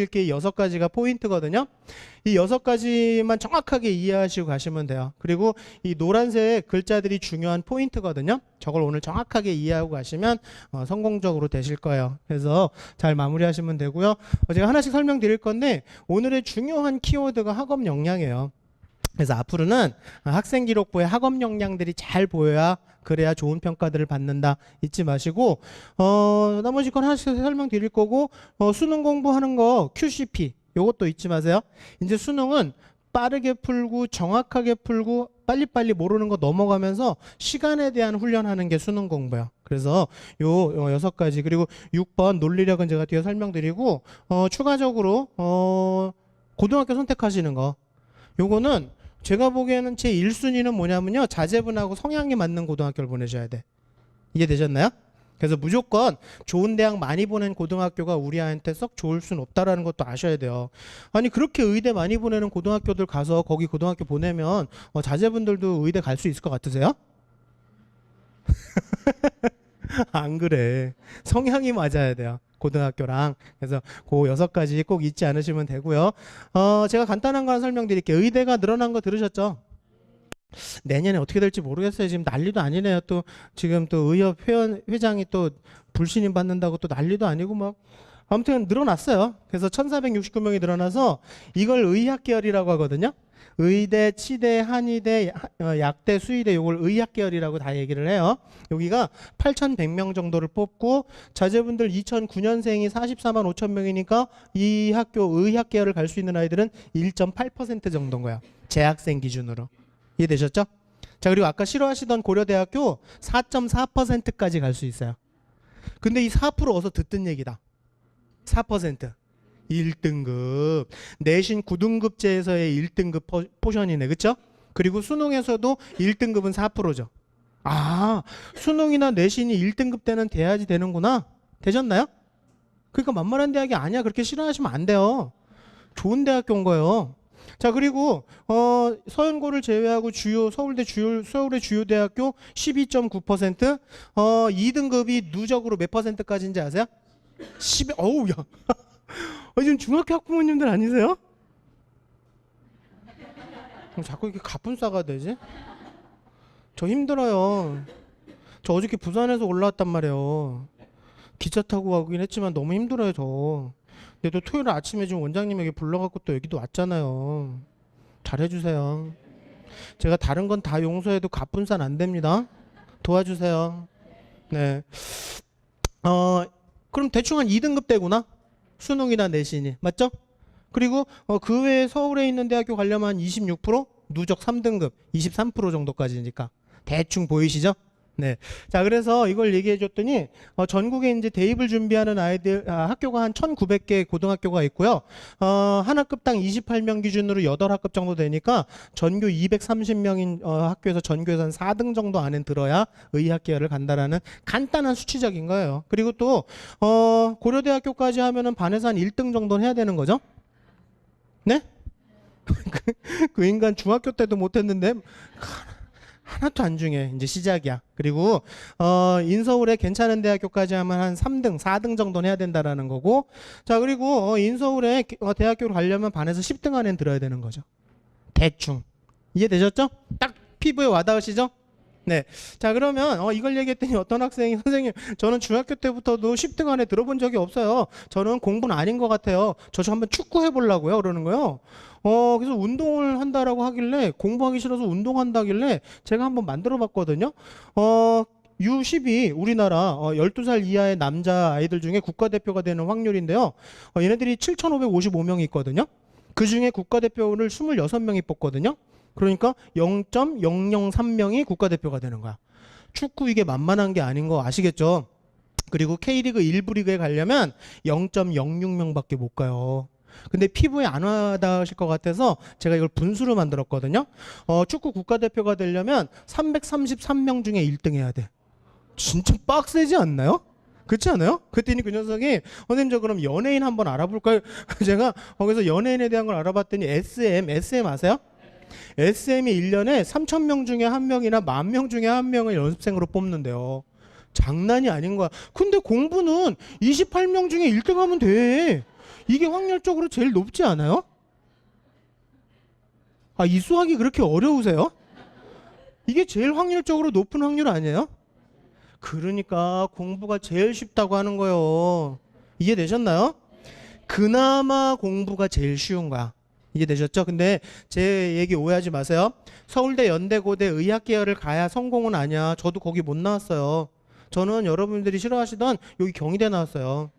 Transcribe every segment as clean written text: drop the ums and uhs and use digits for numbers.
이렇게 6가지가 포인트거든요. 이 6가지만 정확하게 이해하시고 가시면 돼요. 그리고 이 노란색 글자들이 중요한 포인트거든요. 저걸 오늘 정확하게 이해하고 가시면 성공적으로 되실 거예요. 그래서 잘 마무리하시면 되고요. 제가 하나씩 설명드릴 건데 오늘의 중요한 키워드가 학업 역량이에요. 그래서 앞으로는 학생 기록부에 학업 역량들이 잘 보여야 그래야 좋은 평가들을 받는다 잊지 마시고 나머지 건 하나씩 설명드릴 거고 수능 공부하는 거 QCP 요것도 잊지 마세요. 이제 수능은 빠르게 풀고 정확하게 풀고 빨리빨리 모르는 거 넘어가면서 시간에 대한 훈련하는 게 수능 공부예요. 그래서 요 6가지 그리고 6번 논리력은 제가 뒤에 설명드리고 추가적으로 고등학교 선택하시는 거 요거는 제가 보기에는 제 1순위는 뭐냐면요. 자제분하고 성향이 맞는 고등학교를 보내셔야 돼. 이해되셨나요? 그래서 무조건 좋은 대학 많이 보낸 고등학교가 우리 아이한테 썩 좋을 순 없다라는 것도 아셔야 돼요. 아니 그렇게 의대 많이 보내는 고등학교들 가서 거기 고등학교 보내면 자제분들도 의대 갈 수 있을 것 같으세요? 안 그래. 성향이 맞아야 돼요. 고등학교랑. 그래서 그 6가지 꼭 잊지 않으시면 되고요. 제가 간단한 거 하나 설명드릴게요. 의대가 늘어난 거 들으셨죠? 내년에 어떻게 될지 모르겠어요. 지금 난리도 아니네요. 또 지금 또 의협 회장이 또 불신임 받는다고 또 난리도 아니고 막 아무튼 늘어났어요. 그래서 1469명이 늘어나서 이걸 의학계열이라고 하거든요. 의대, 치대, 한의대, 약대, 수의대 요걸 의학계열이라고 다 얘기를 해요. 여기가 8,100명 정도를 뽑고 자제분들 2009년생이 44만 5천 명이니까 이 학교 의학계열을 갈 수 있는 아이들은 1.8% 정도인 거야. 재학생 기준으로. 이해되셨죠? 자, 그리고 아까 싫어하시던 고려대학교 4.4%까지 갈 수 있어요. 근데 이 4% 어서 듣던 얘기다. 4%. 1등급. 내신 9등급제에서의 1등급 포션이네. 그쵸? 그리고 수능에서도 1등급은 4%죠. 아, 수능이나 내신이 1등급 때는 돼야지 되는구나. 되셨나요? 그러니까 만만한 대학이 아니야. 그렇게 싫어하시면 안 돼요. 좋은 대학교 온 거예요. 자, 그리고 서연고를 제외하고 서울의 주요 대학교 12.9%, 2등급이 누적으로 몇 %까지인지 아세요? 10. 어우, 야. 지금 중학교 학부모님들 아니세요? 자꾸 이렇게 갑분싸가 되지? 저 힘들어요. 저 어저께 부산에서 올라왔단 말이에요. 기차 타고 가긴 했지만 너무 힘들어요, 저. 근데 또 토요일 아침에 지금 원장님에게 불러갖고 또 여기도 왔잖아요. 잘해주세요. 제가 다른 건 다 용서해도 갑분싸는 안 됩니다. 도와주세요. 네. 그럼 대충 한 2등급 되구나. 수능이나 내신이. 맞죠? 그리고 그 외에 서울에 있는 대학교 가려면 한 26%? 누적 3등급 23% 정도까지니까. 대충 보이시죠? 네. 자, 그래서 이걸 얘기해 줬더니 전국에 이제 대입을 준비하는 아이들 학교가 한 1,900개 고등학교가 있고요. 한 학급당 28명 기준으로 8학급 정도 되니까 전교 230명인 학교에서 전교에서 한 4등 정도 안에 들어야 의학계열을 간다라는 간단한 수치적인 거예요. 그리고 또 고려대학교까지 하면은 반에서 한 1등 정도는 해야 되는 거죠. 네? 그 인간 중학교 때도 못했는데 하나도 안 중요해. 이제 시작이야. 그리고 인서울에 괜찮은 대학교까지 하면 한 3등, 4등 정도는 해야 된다라는 거고. 자, 그리고 인서울에 대학교를 가려면 반에서 10등 안에 들어야 되는 거죠. 대충. 이해되셨죠? 딱 피부에 와닿으시죠? 네. 자, 그러면 이걸 얘기했더니 어떤 학생이 선생님 저는 중학교 때부터도 10등 안에 들어본 적이 없어요. 저는 공부는 아닌 것 같아요. 저 한번 축구 해보려고요. 그러는 거예요. 그래서 운동을 한다라고 하길래 공부하기 싫어서 운동한다길래 제가 한번 만들어 봤거든요. U12 우리나라 12살 이하의 남자 아이들 중에 국가대표가 되는 확률인데요. 얘네들이 7,555명이 있거든요. 그 중에 국가대표를 26명이 뽑거든요. 그러니까 0.003명이 국가대표가 되는 거야. 축구 이게 만만한 게 아닌 거 아시겠죠? 그리고 K리그 1부 리그에 가려면 0.06명밖에 못 가요. 근데 피부에 안 와닿으실 것 같아서 제가 이걸 분수로 만들었거든요. 축구 국가대표가 되려면 333명 중에 1등 해야 돼. 진짜 빡세지 않나요? 그렇지 않아요? 그랬더니 그 녀석이 선생님 저 그럼 연예인 한번 알아볼까요? 제가 거기서 연예인에 대한 걸 알아봤더니 SM 아세요? SM이 1년에 3,000명 중에 1명이나 10,000명 중에 1명을 연습생으로 뽑는데요. 장난이 아닌 거야. 근데 공부는 28명 중에 1등 하면 돼. 이게 확률적으로 제일 높지 않아요? 아, 이 수학이 그렇게 어려우세요? 이게 제일 확률적으로 높은 확률 아니에요? 그러니까 공부가 제일 쉽다고 하는 거예요. 이해되셨나요? 그나마 공부가 제일 쉬운 거야. 이해되셨죠? 근데 제 얘기 오해하지 마세요. 서울대, 연대, 고대 의학 계열을 가야 성공은 아니야. 저도 거기 못 나왔어요. 저는 여러분들이 싫어하시던 여기 경희대 나왔어요.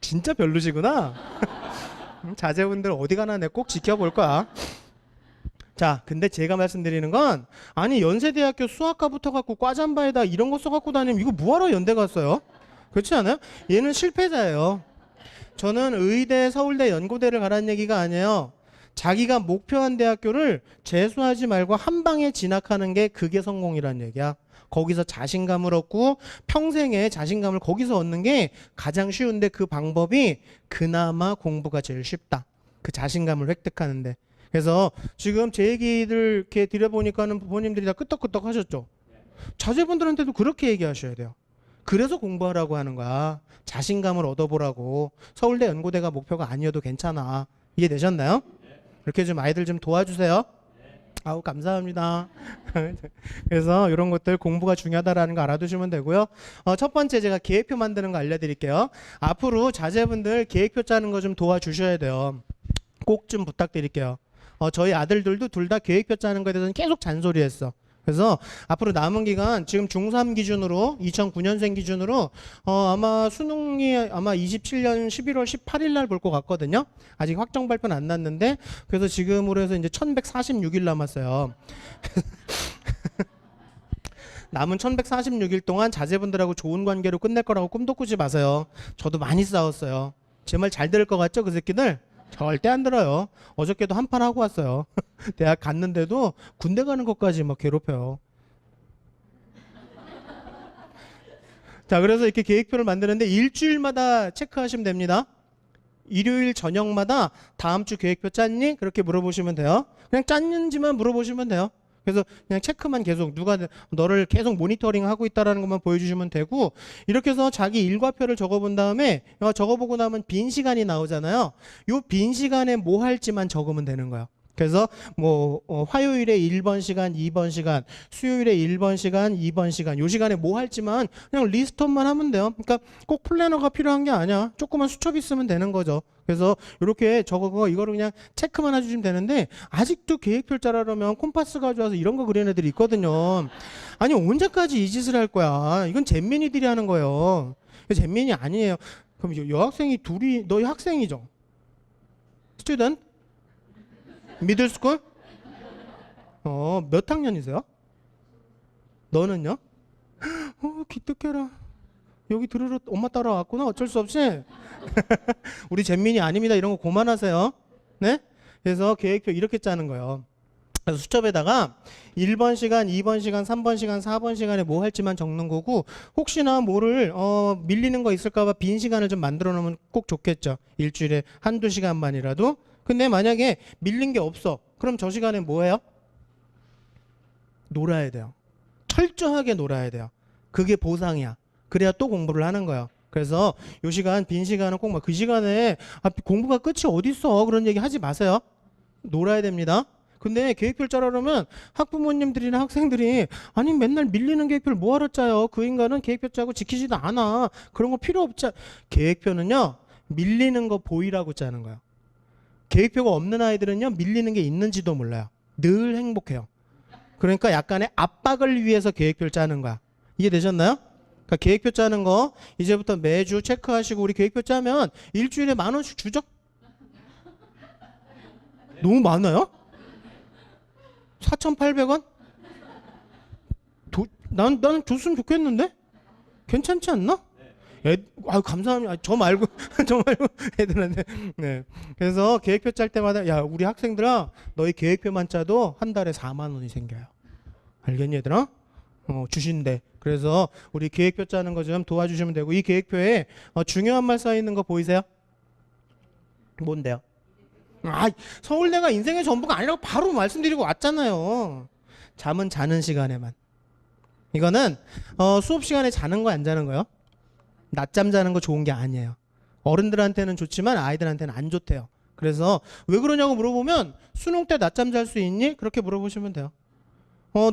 진짜 별로시구나. 자제분들 어디 가나 내 꼭 지켜볼 거야. 자, 근데 제가 말씀드리는 건 아니 연세대학교 수학과 붙어갖고 과잠바에다 이런 거 써갖고 다니면 이거 뭐하러 연대 갔어요? 그렇지 않아요? 얘는 실패자예요. 저는 의대, 서울대, 연고대를 가라는 얘기가 아니에요. 자기가 목표한 대학교를 재수하지 말고 한 방에 진학하는 게 그게 성공이라는 얘기야. 거기서 자신감을 얻고 평생의 자신감을 거기서 얻는 게 가장 쉬운데 그 방법이 그나마 공부가 제일 쉽다. 그 자신감을 획득하는데. 그래서 지금 제 얘기들 이렇게 드려보니까는 부모님들이 다 끄떡끄떡 하셨죠. 자제분들한테도 그렇게 얘기하셔야 돼요. 그래서 공부하라고 하는 거야. 자신감을 얻어보라고. 서울대 연고대가 목표가 아니어도 괜찮아. 이해되셨나요? 이렇게 좀 아이들 좀 도와주세요. 아우 감사합니다. 그래서 이런 것들 공부가 중요하다라는 거 알아두시면 되고요. 첫 번째 제가 계획표 만드는 거 알려드릴게요. 앞으로 자제분들 계획표 짜는 거 좀 도와주셔야 돼요. 꼭 좀 부탁드릴게요. 저희 아들들도 둘 다 계획표 짜는 거에 대해서는 계속 잔소리했어. 그래서 앞으로 남은 기간 지금 중3 기준으로 2009년생 기준으로 아마 수능이 아마 27년 11월 18일 날 볼 것 같거든요. 아직 확정 발표는 안 났는데 그래서 지금으로 해서 이제 1146일 남았어요. 남은 1146일 동안 자제분들하고 좋은 관계로 끝낼 거라고 꿈도 꾸지 마세요. 저도 많이 싸웠어요. 제 말 잘 들을 것 같죠? 그 새끼들? 절대 안 들어요. 어저께도 한판 하고 왔어요. 대학 갔는데도 군대 가는 것까지 막 괴롭혀요. 자, 그래서 이렇게 계획표를 만드는데 일주일마다 체크하시면 됩니다. 일요일 저녁마다 다음 주 계획표 짰니? 그렇게 물어보시면 돼요. 그냥 짰는지만 물어보시면 돼요. 그래서 그냥 체크만 계속 누가 너를 계속 모니터링 하고 있다라는 것만 보여주시면 되고 이렇게 해서 자기 일과표를 적어본 다음에 적어보고 나면 빈 시간이 나오잖아요. 요 빈 시간에 뭐 할지만 적으면 되는 거예요. 그래서 뭐 화요일에 1번 시간, 2번 시간, 수요일에 1번 시간, 2번 시간 요 시간에 뭐 할지만 그냥 리스트업만 하면 돼요. 그러니까 꼭 플래너가 필요한 게 아니야. 조그만 수첩 있으면 되는 거죠. 그래서 이렇게 적어서 이거를 그냥 체크만 해주시면 되는데 아직도 계획표를 짜려면 콤파스 가져와서 이런 거 그리는 애들이 있거든요. 아니 언제까지 이 짓을 할 거야. 이건 잼민이들이 하는 거예요. 잼민이 아니에요. 그럼 여학생이 둘이 너희 학생이죠? 스튜던트? 미들스쿨? 몇 학년이세요? 너는요? 기특해라. 여기 들으러 엄마 따라왔구나. 어쩔 수 없이. 우리 잼민이 아닙니다. 이런 거 그만하세요. 네? 그래서 계획표 이렇게 짜는 거예요. 그래서 수첩에다가 1번 시간, 2번 시간, 3번 시간, 4번 시간에 뭐 할지만 적는 거고 혹시나 뭐를 밀리는 거 있을까 봐 빈 시간을 좀 만들어 놓으면 꼭 좋겠죠. 일주일에 한두 시간만이라도. 근데 만약에 밀린 게 없어. 그럼 저 시간에 뭐 해요? 놀아야 돼요. 철저하게 놀아야 돼요. 그게 보상이야. 그래야 또 공부를 하는 거예요. 그래서 요 시간, 빈 시간은 꼭 막 그 시간에 공부가 끝이 어딨어. 그런 얘기 하지 마세요. 놀아야 됩니다. 근데 계획표를 짜려면 학부모님들이나 학생들이 아니 맨날 밀리는 계획표를 뭐하러 짜요. 그 인간은 계획표 짜고 지키지도 않아. 그런 거 필요 없지. 계획표는요. 밀리는 거 보이라고 짜는 거예요. 계획표가 없는 아이들은요. 밀리는 게 있는지도 몰라요. 늘 행복해요. 그러니까 약간의 압박을 위해서 계획표를 짜는 거야. 이해되셨나요? 그러니까 계획표 짜는 거 이제부터 매주 체크하시고 우리 계획표 짜면 일주일에 10,000원씩 주죠? 너무 많아요? 4,800원? 나는 줬으면 좋겠는데? 괜찮지 않나? 감사합니다. 저 말고 애들한테. 네. 그래서 계획표 짤 때마다 야 우리 학생들아 너희 계획표만 짜도 한 달에 4만 원이 생겨요. 알겠니 얘들아? 주신대. 그래서 우리 계획표 짜는 거 좀 도와주시면 되고 이 계획표에 중요한 말 써 있는 거 보이세요? 뭔데요? 서울대가 인생의 전부가 아니라고 바로 말씀드리고 왔잖아요. 잠은 자는 시간에만. 이거는 수업 시간에 자는 거 안 자는 거요? 낮잠 자는 거 좋은 게 아니에요. 어른들한테는 좋지만 아이들한테는 안 좋대요. 그래서 왜 그러냐고 물어보면 수능 때 낮잠 잘 수 있니? 그렇게 물어보시면 돼요.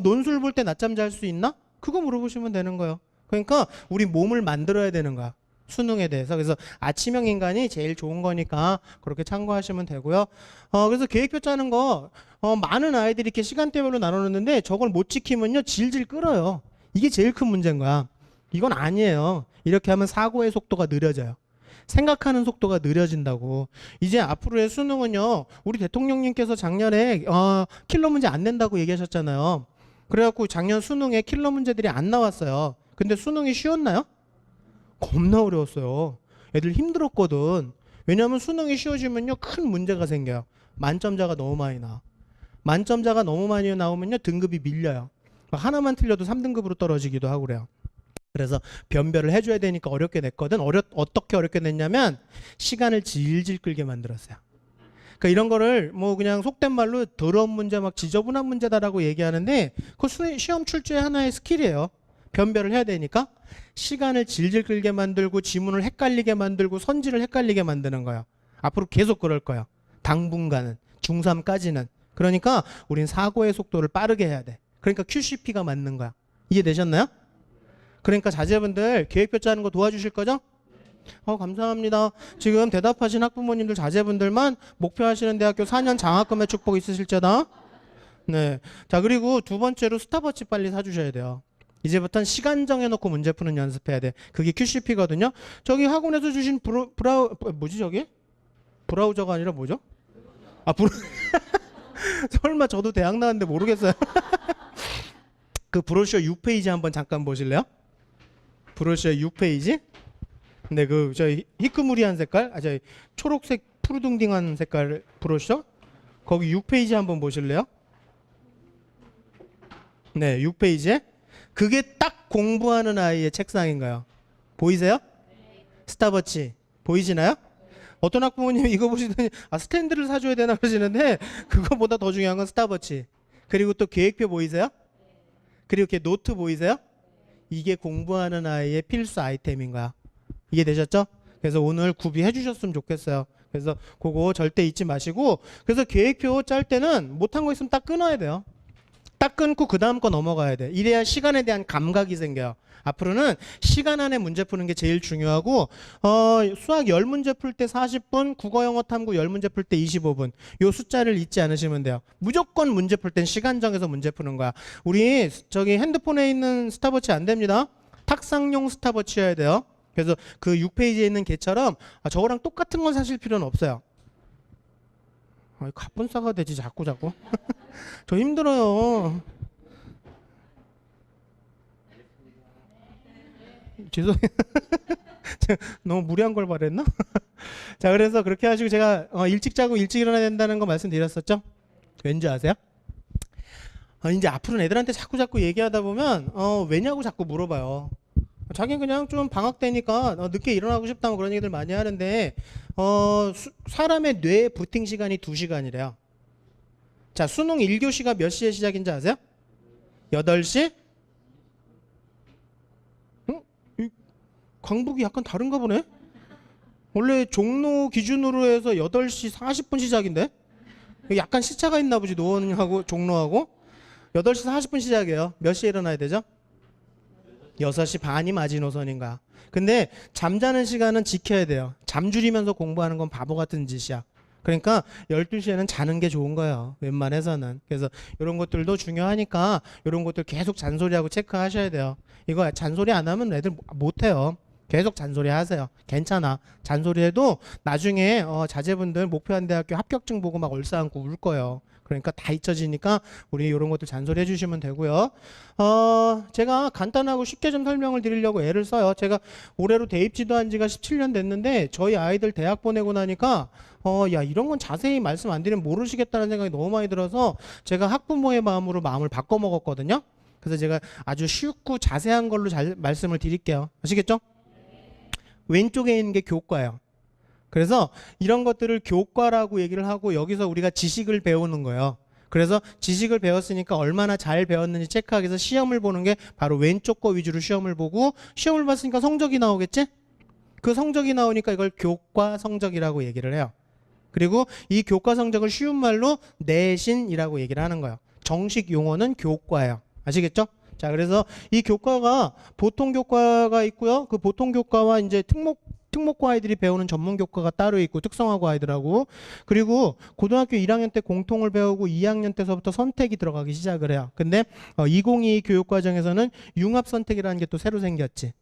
논술 볼 때 낮잠 잘 수 있나? 그거 물어보시면 되는 거예요. 그러니까 우리 몸을 만들어야 되는 거야. 수능에 대해서. 그래서 아침형 인간이 제일 좋은 거니까 그렇게 참고하시면 되고요. 그래서 계획표 짜는 거 많은 아이들이 이렇게 시간대별로 나눠놓는데 저걸 못 지키면요 질질 끌어요. 이게 제일 큰 문제인 거야. 이건 아니에요. 이렇게 하면 사고의 속도가 느려져요. 생각하는 속도가 느려진다고. 이제 앞으로의 수능은요, 우리 대통령님께서 작년에 킬러 문제 안 낸다고 얘기하셨잖아요. 그래갖고 작년 수능에 킬러 문제들이 안 나왔어요. 근데 수능이 쉬웠나요? 겁나 어려웠어요. 애들 힘들었거든. 왜냐하면 수능이 쉬워지면요 큰 문제가 생겨요. 만점자가 너무 많이 나와. 만점자가 너무 많이 나오면요 등급이 밀려요. 하나만 틀려도 3등급으로 떨어지기도 하고 그래요. 그래서 변별을 해줘야 되니까 어렵게 냈거든. 어떻게 어렵게 냈냐면 시간을 질질 끌게 만들었어요. 그러니까 이런 거를 뭐 그냥 속된 말로 더러운 문제 막 지저분한 문제다라고 얘기하는데 그 시험 출제의 하나의 스킬이에요. 변별을 해야 되니까 시간을 질질 끌게 만들고 지문을 헷갈리게 만들고 선지를 헷갈리게 만드는 거예요. 앞으로 계속 그럴 거예요. 당분간은 중3까지는. 그러니까 우린 사고의 속도를 빠르게 해야 돼. 그러니까 QCP가 맞는 거야. 이해되셨나요? 그러니까 자제분들 계획표 짜는 거 도와주실 거죠? 감사합니다. 지금 대답하신 학부모님들 자제분들만 목표하시는 대학교 4년 장학금의 축복 있으실지어다. 네. 자, 그리고 두 번째로 스탑워치 빨리 사주셔야 돼요. 이제부터는 시간 정해놓고 문제 푸는 연습해야 돼. 그게 QCP거든요. 저기 학원에서 주신 뭐지 저기? 브라우저가 아니라 뭐죠? 설마 저도 대학 나왔는데 모르겠어요. 그 브로셔 6페이지 한번 잠깐 보실래요? 브로셔 6페이지? 네, 그 저 희끄무리한 색깔, 저 초록색 푸르둥딩한 색깔 브로셔. 거기 6페이지 한번 보실래요? 네, 6페이지에 그게 딱 공부하는 아이의 책상인가요? 보이세요? 스탑워치 보이시나요? 어떤 학부모님이 이거 보시더니 스탠드를 사줘야 되나 그러시는데 그거보다 더 중요한 건 스탑워치. 그리고 또 계획표 보이세요? 그리고 이렇게 노트 보이세요? 이게 공부하는 아이의 필수 아이템인 거야. 이해되셨죠? 그래서 오늘 구비해 주셨으면 좋겠어요. 그래서 그거 절대 잊지 마시고, 그래서 계획표 짤 때는 못한 거 있으면 딱 끊어야 돼요. 딱 끊고 그 다음 거 넘어가야 돼. 이래야 시간에 대한 감각이 생겨요. 앞으로는 시간 안에 문제 푸는 게 제일 중요하고, 수학 10문제 풀 때 40분, 국어 영어 탐구 10문제 풀 때 25분. 요 숫자를 잊지 않으시면 돼요. 무조건 문제 풀 땐 시간 정해서 문제 푸는 거야. 우리 저기 핸드폰에 있는 스탑워치 안 됩니다. 탁상용 스탑워치여야 돼요. 그래서 그 6페이지에 있는 개처럼 저거랑 똑같은 건 사실 필요는 없어요. 갑분싸가 되지 자꾸. 저 힘들어요. 죄송해요. 너무 무리한 걸 바랬나? 자, 그래서 그렇게 하시고 제가 일찍 자고 일찍 일어나야 된다는 거 말씀드렸었죠? 왠지 아세요? 이제 앞으로는 애들한테 자꾸 얘기하다 보면 왜냐고 자꾸 물어봐요. 자기는 그냥 좀 방학 때니까 늦게 일어나고 싶다고 그런 얘기들 많이 하는데 사람의 뇌 부팅 시간이 2시간이래요. 자, 수능 1교시가 몇 시에 시작인지 아세요? 8시? 강북이 약간 다른가 보네? 원래 종로 기준으로 해서 8시 40분 시작인데? 약간 시차가 있나 보지, 노원하고 종로하고. 8시 40분 시작이에요. 몇 시에 일어나야 되죠? 6시 반이 마지노선인가. 근데 잠자는 시간은 지켜야 돼요. 잠 줄이면서 공부하는 건 바보 같은 짓이야. 그러니까 12시에는 자는 게 좋은 거예요. 웬만해서는. 그래서 이런 것들도 중요하니까 이런 것들 계속 잔소리하고 체크하셔야 돼요. 이거 잔소리 안 하면 애들 못해요. 계속 잔소리 하세요. 괜찮아. 잔소리해도 나중에 자제분들 목표한 대학교 합격증 보고 막 얼싸안고 울 거예요. 그러니까 다 잊혀지니까 우리 이런 것들 잔소리 해주시면 되고요. 제가 간단하고 쉽게 좀 설명을 드리려고 애를 써요. 제가 올해로 대입 지도한 지가 17년 됐는데 저희 아이들 대학 보내고 나니까 야, 이런 건 자세히 말씀 안 드리면 모르시겠다는 생각이 너무 많이 들어서 제가 학부모의 마음으로 마음을 바꿔 먹었거든요. 그래서 제가 아주 쉽고 자세한 걸로 잘 말씀을 드릴게요. 아시겠죠? 왼쪽에 있는 게 교과예요. 그래서 이런 것들을 교과라고 얘기를 하고 여기서 우리가 지식을 배우는 거예요. 그래서 지식을 배웠으니까 얼마나 잘 배웠는지 체크하기 위해서 시험을 보는 게 바로 왼쪽 거 위주로 시험을 보고, 시험을 봤으니까 성적이 나오겠지? 그 성적이 나오니까 이걸 교과 성적이라고 얘기를 해요. 그리고 이 교과 성적을 쉬운 말로 내신이라고 얘기를 하는 거예요. 정식 용어는 교과예요. 아시겠죠? 자, 그래서 이 교과가 보통 교과가 있고요. 그 보통 교과와 이제 특목고 아이들이 배우는 전문 교과가 따로 있고 특성화고 아이들하고, 그리고 고등학교 1학년 때 공통을 배우고 2학년 때서부터 선택이 들어가기 시작을 해요. 근데 2022 교육과정에서는 융합 선택이라는 게 또 새로 생겼지.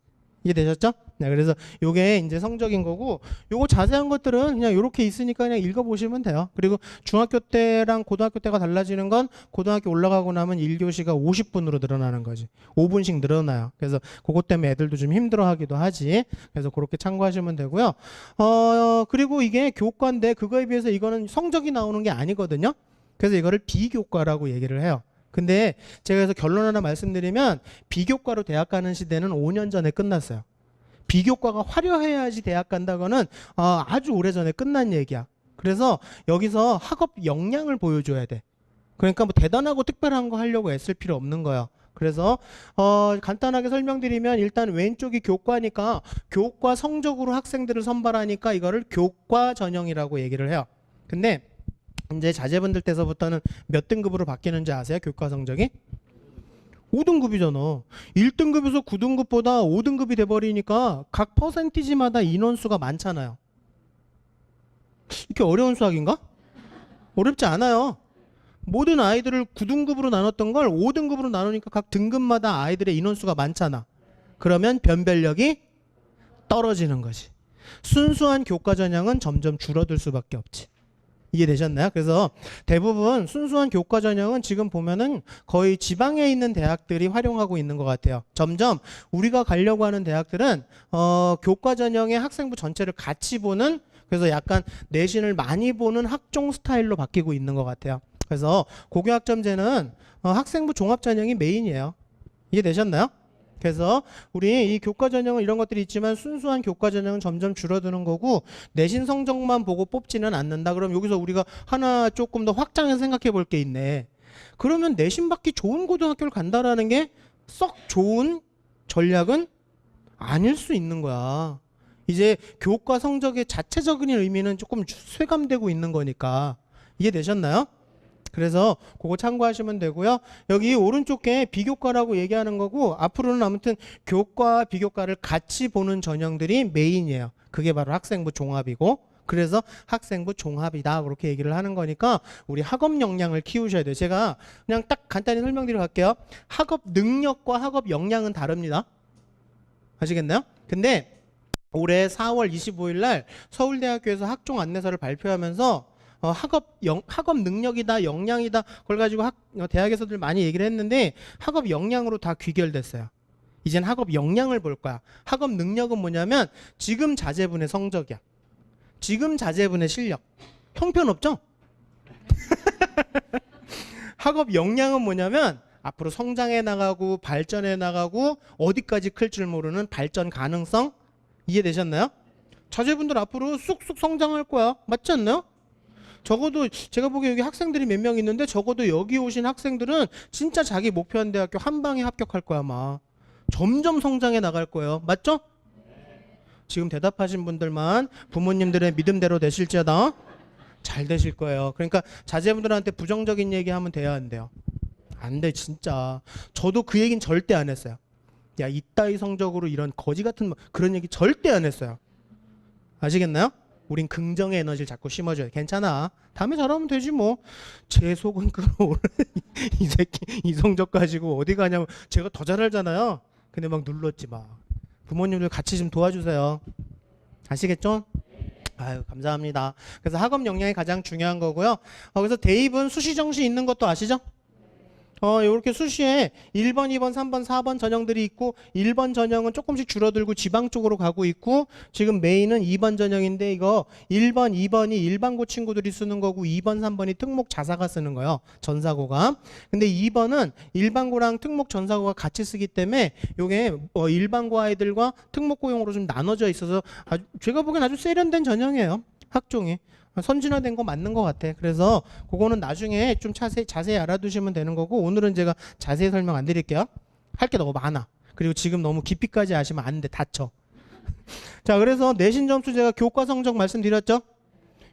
이해되셨죠? 네, 그래서 요게 이제 성적인 거고, 요거 자세한 것들은 그냥 요렇게 있으니까 그냥 읽어보시면 돼요. 그리고 중학교 때랑 고등학교 때가 달라지는 건 고등학교 올라가고 나면 1교시가 50분으로 늘어나는 거지. 5분씩 늘어나요. 그래서 그것 때문에 애들도 좀 힘들어하기도 하지. 그래서 그렇게 참고하시면 되고요. 그리고 이게 교과인데 그거에 비해서 이거는 성적이 나오는 게 아니거든요. 그래서 이거를 비교과라고 얘기를 해요. 근데 제가 그래서 결론 하나 말씀드리면, 비교과로 대학 가는 시대는 5년 전에 끝났어요. 비교과가 화려해야지 대학 간다고는 아주 오래전에 끝난 얘기야. 그래서 여기서 학업 역량을 보여줘야 돼. 그러니까 뭐 대단하고 특별한 거 하려고 애쓸 필요 없는 거야. 그래서 간단하게 설명드리면, 일단 왼쪽이 교과니까 교과 성적으로 학생들을 선발하니까 이거를 교과 전형이라고 얘기를 해요. 근데 이제 자제분들 때서부터는 몇 등급으로 바뀌는지 아세요? 교과 성적이? 5등급이잖아. 1등급에서 9등급보다 5등급이 돼버리니까 각 퍼센티지마다 인원수가 많잖아요. 이렇게 어려운 수학인가? 어렵지 않아요. 모든 아이들을 9등급으로 나눴던 걸 5등급으로 나누니까 각 등급마다 아이들의 인원수가 많잖아. 그러면 변별력이 떨어지는 거지. 순수한 교과 전형은 점점 줄어들 수밖에 없지. 이해되셨나요? 그래서 대부분 순수한 교과 전형은 지금 보면은 거의 지방에 있는 대학들이 활용하고 있는 것 같아요. 점점 우리가 가려고 하는 대학들은 교과 전형의 학생부 전체를 같이 보는, 그래서 약간 내신을 많이 보는 학종 스타일로 바뀌고 있는 것 같아요. 그래서 고교학점제는 학생부 종합 전형이 메인이에요. 이해되셨나요? 그래서 우리 이 교과 전형은 이런 것들이 있지만 순수한 교과 전형은 점점 줄어드는 거고, 내신 성적만 보고 뽑지는 않는다. 그럼 여기서 우리가 하나 조금 더 확장해서 생각해 볼 게 있네. 그러면 내신 받기 좋은 고등학교를 간다라는 게 썩 좋은 전략은 아닐 수 있는 거야. 이제 교과 성적의 자체적인 의미는 조금 쇠감되고 있는 거니까. 이해되셨나요? 그래서 그거 참고하시면 되고요. 여기 오른쪽 게 비교과라고 얘기하는 거고, 앞으로는 아무튼 교과 비교과를 같이 보는 전형들이 메인이에요. 그게 바로 학생부 종합이고, 그래서 학생부 종합이다 그렇게 얘기를 하는 거니까 우리 학업 역량을 키우셔야 돼요. 제가 그냥 딱 간단히 설명드리러 갈게요. 학업 능력과 학업 역량은 다릅니다. 아시겠나요? 근데 올해 4월 25일 날 서울대학교에서 학종 안내서를 발표하면서 학업 능력이다, 역량이다, 그걸 가지고 대학에서들 많이 얘기를 했는데 학업 역량으로 다 귀결됐어요. 이젠 학업 역량을 볼 거야. 학업 능력은 뭐냐면 지금 자제분의 성적이야. 지금 자제분의 실력. 형편없죠? 학업 역량은 뭐냐면 앞으로 성장해 나가고 발전해 나가고 어디까지 클 줄 모르는 발전 가능성. 이해되셨나요? 자제분들 앞으로 쑥쑥 성장할 거야. 맞지 않나요? 적어도 제가 보기에 여기 학생들이 몇 명 있는데 적어도 여기 오신 학생들은 진짜 자기 목표한 대학교 한 방에 합격할 거야 아마. 점점 성장해 나갈 거예요. 맞죠? 지금 대답하신 분들만 부모님들의 믿음대로 되실지어다 잘 되실 거예요. 그러니까 자제분들한테 부정적인 얘기하면 돼야 안 돼요. 안 돼 진짜. 저도 그 얘기는 절대 안 했어요. 야 이따위 성적으로 이런 거지 같은 그런 얘기 절대 안 했어요. 아시겠나요? 우린 긍정의 에너지를 자꾸 심어줘요. 괜찮아. 다음에 잘하면 되지 뭐. 제 속은 끓어오르는 이 새끼 이 성적 가지고 어디 가냐면 제가 더 잘 알잖아요. 근데 막 눌렀지 막. 부모님들 같이 좀 도와주세요. 아시겠죠? 아유 감사합니다. 그래서 학업 역량이 가장 중요한 거고요. 그래서 대입은 수시 정시 있는 것도 아시죠? 이렇게 수시에 1번, 2번, 3번, 4번 전형들이 있고 1번 전형은 조금씩 줄어들고 지방 쪽으로 가고 있고 지금 메인은 2번 전형인데 이거 1번, 2번이 일반고 친구들이 쓰는 거고 2번, 3번이 특목 자사가 쓰는 거예요. 전사고가. 근데 2번은 일반고랑 특목 전사고가 같이 쓰기 때문에 요게 일반고 아이들과 특목고용으로 좀 나눠져 있어서 제가 보기엔 아주 세련된 전형이에요. 학종이. 선진화된 거 맞는 것 같아. 그래서 그거는 나중에 좀 자세히 알아두시면 되는 거고 오늘은 제가 자세히 설명 안 드릴게요. 할 게 너무 많아. 그리고 지금 너무 깊이까지 아시면 안 돼. 다쳐. 자, 그래서 내신 점수 제가 교과 성적 말씀드렸죠?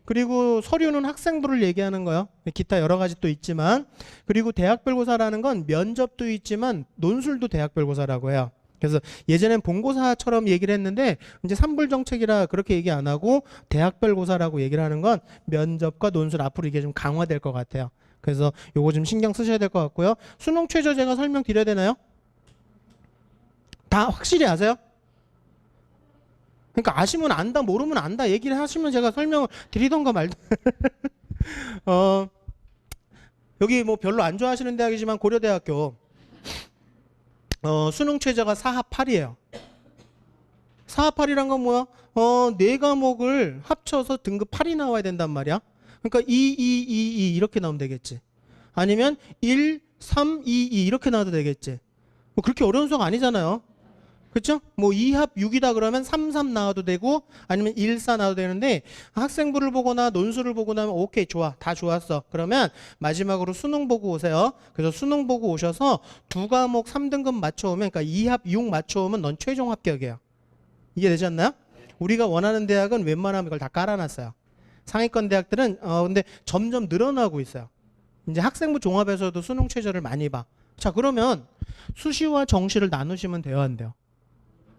그리고 서류는 학생부를 얘기하는 거예요. 기타 여러 가지 또 있지만. 그리고 대학별고사라는 건 면접도 있지만 논술도 대학별고사라고 해요. 그래서 예전엔 본고사처럼 얘기를 했는데 이제 산불정책이라 그렇게 얘기 안 하고 대학별고사라고 얘기를 하는 건 면접과 논술 앞으로 이게 좀 강화될 것 같아요. 그래서 요거 좀 신경 쓰셔야 될 것 같고요. 수능 최저 제가 설명드려야 되나요? 다 확실히 아세요? 그러니까 아시면 안다, 모르면 안다 얘기를 하시면 제가 설명을 드리던가 말던. 여기 뭐 별로 안 좋아하시는 대학이지만 고려대학교 수능 최저가 4합 8이에요. 4합 8이란 건 뭐야? 네 과목을 합쳐서 등급 8이 나와야 된단 말이야. 그러니까 2, 2, 2, 2 이렇게 나오면 되겠지. 아니면 1, 3, 2, 2 이렇게 나와도 되겠지. 뭐 그렇게 어려운 수가 아니잖아요. 그렇죠? 뭐 2합 6이다 그러면 3, 3 나와도 되고 아니면 1, 4 나와도 되는데 학생부를 보거나 논술을 보고 나면 오케이 좋아 다 좋았어. 그러면 마지막으로 수능 보고 오세요. 그래서 수능 보고 오셔서 두 과목 3등급 맞춰오면 그러니까 2합 6 맞춰오면 넌 최종 합격이에요. 이해되지 않나요? 우리가 원하는 대학은 웬만하면 이걸 다 깔아놨어요. 상위권 대학들은 근데 점점 늘어나고 있어요. 이제 학생부 종합에서도 수능 최저를 많이 봐. 자, 그러면 수시와 정시를 나누시면 돼요, 안 돼요?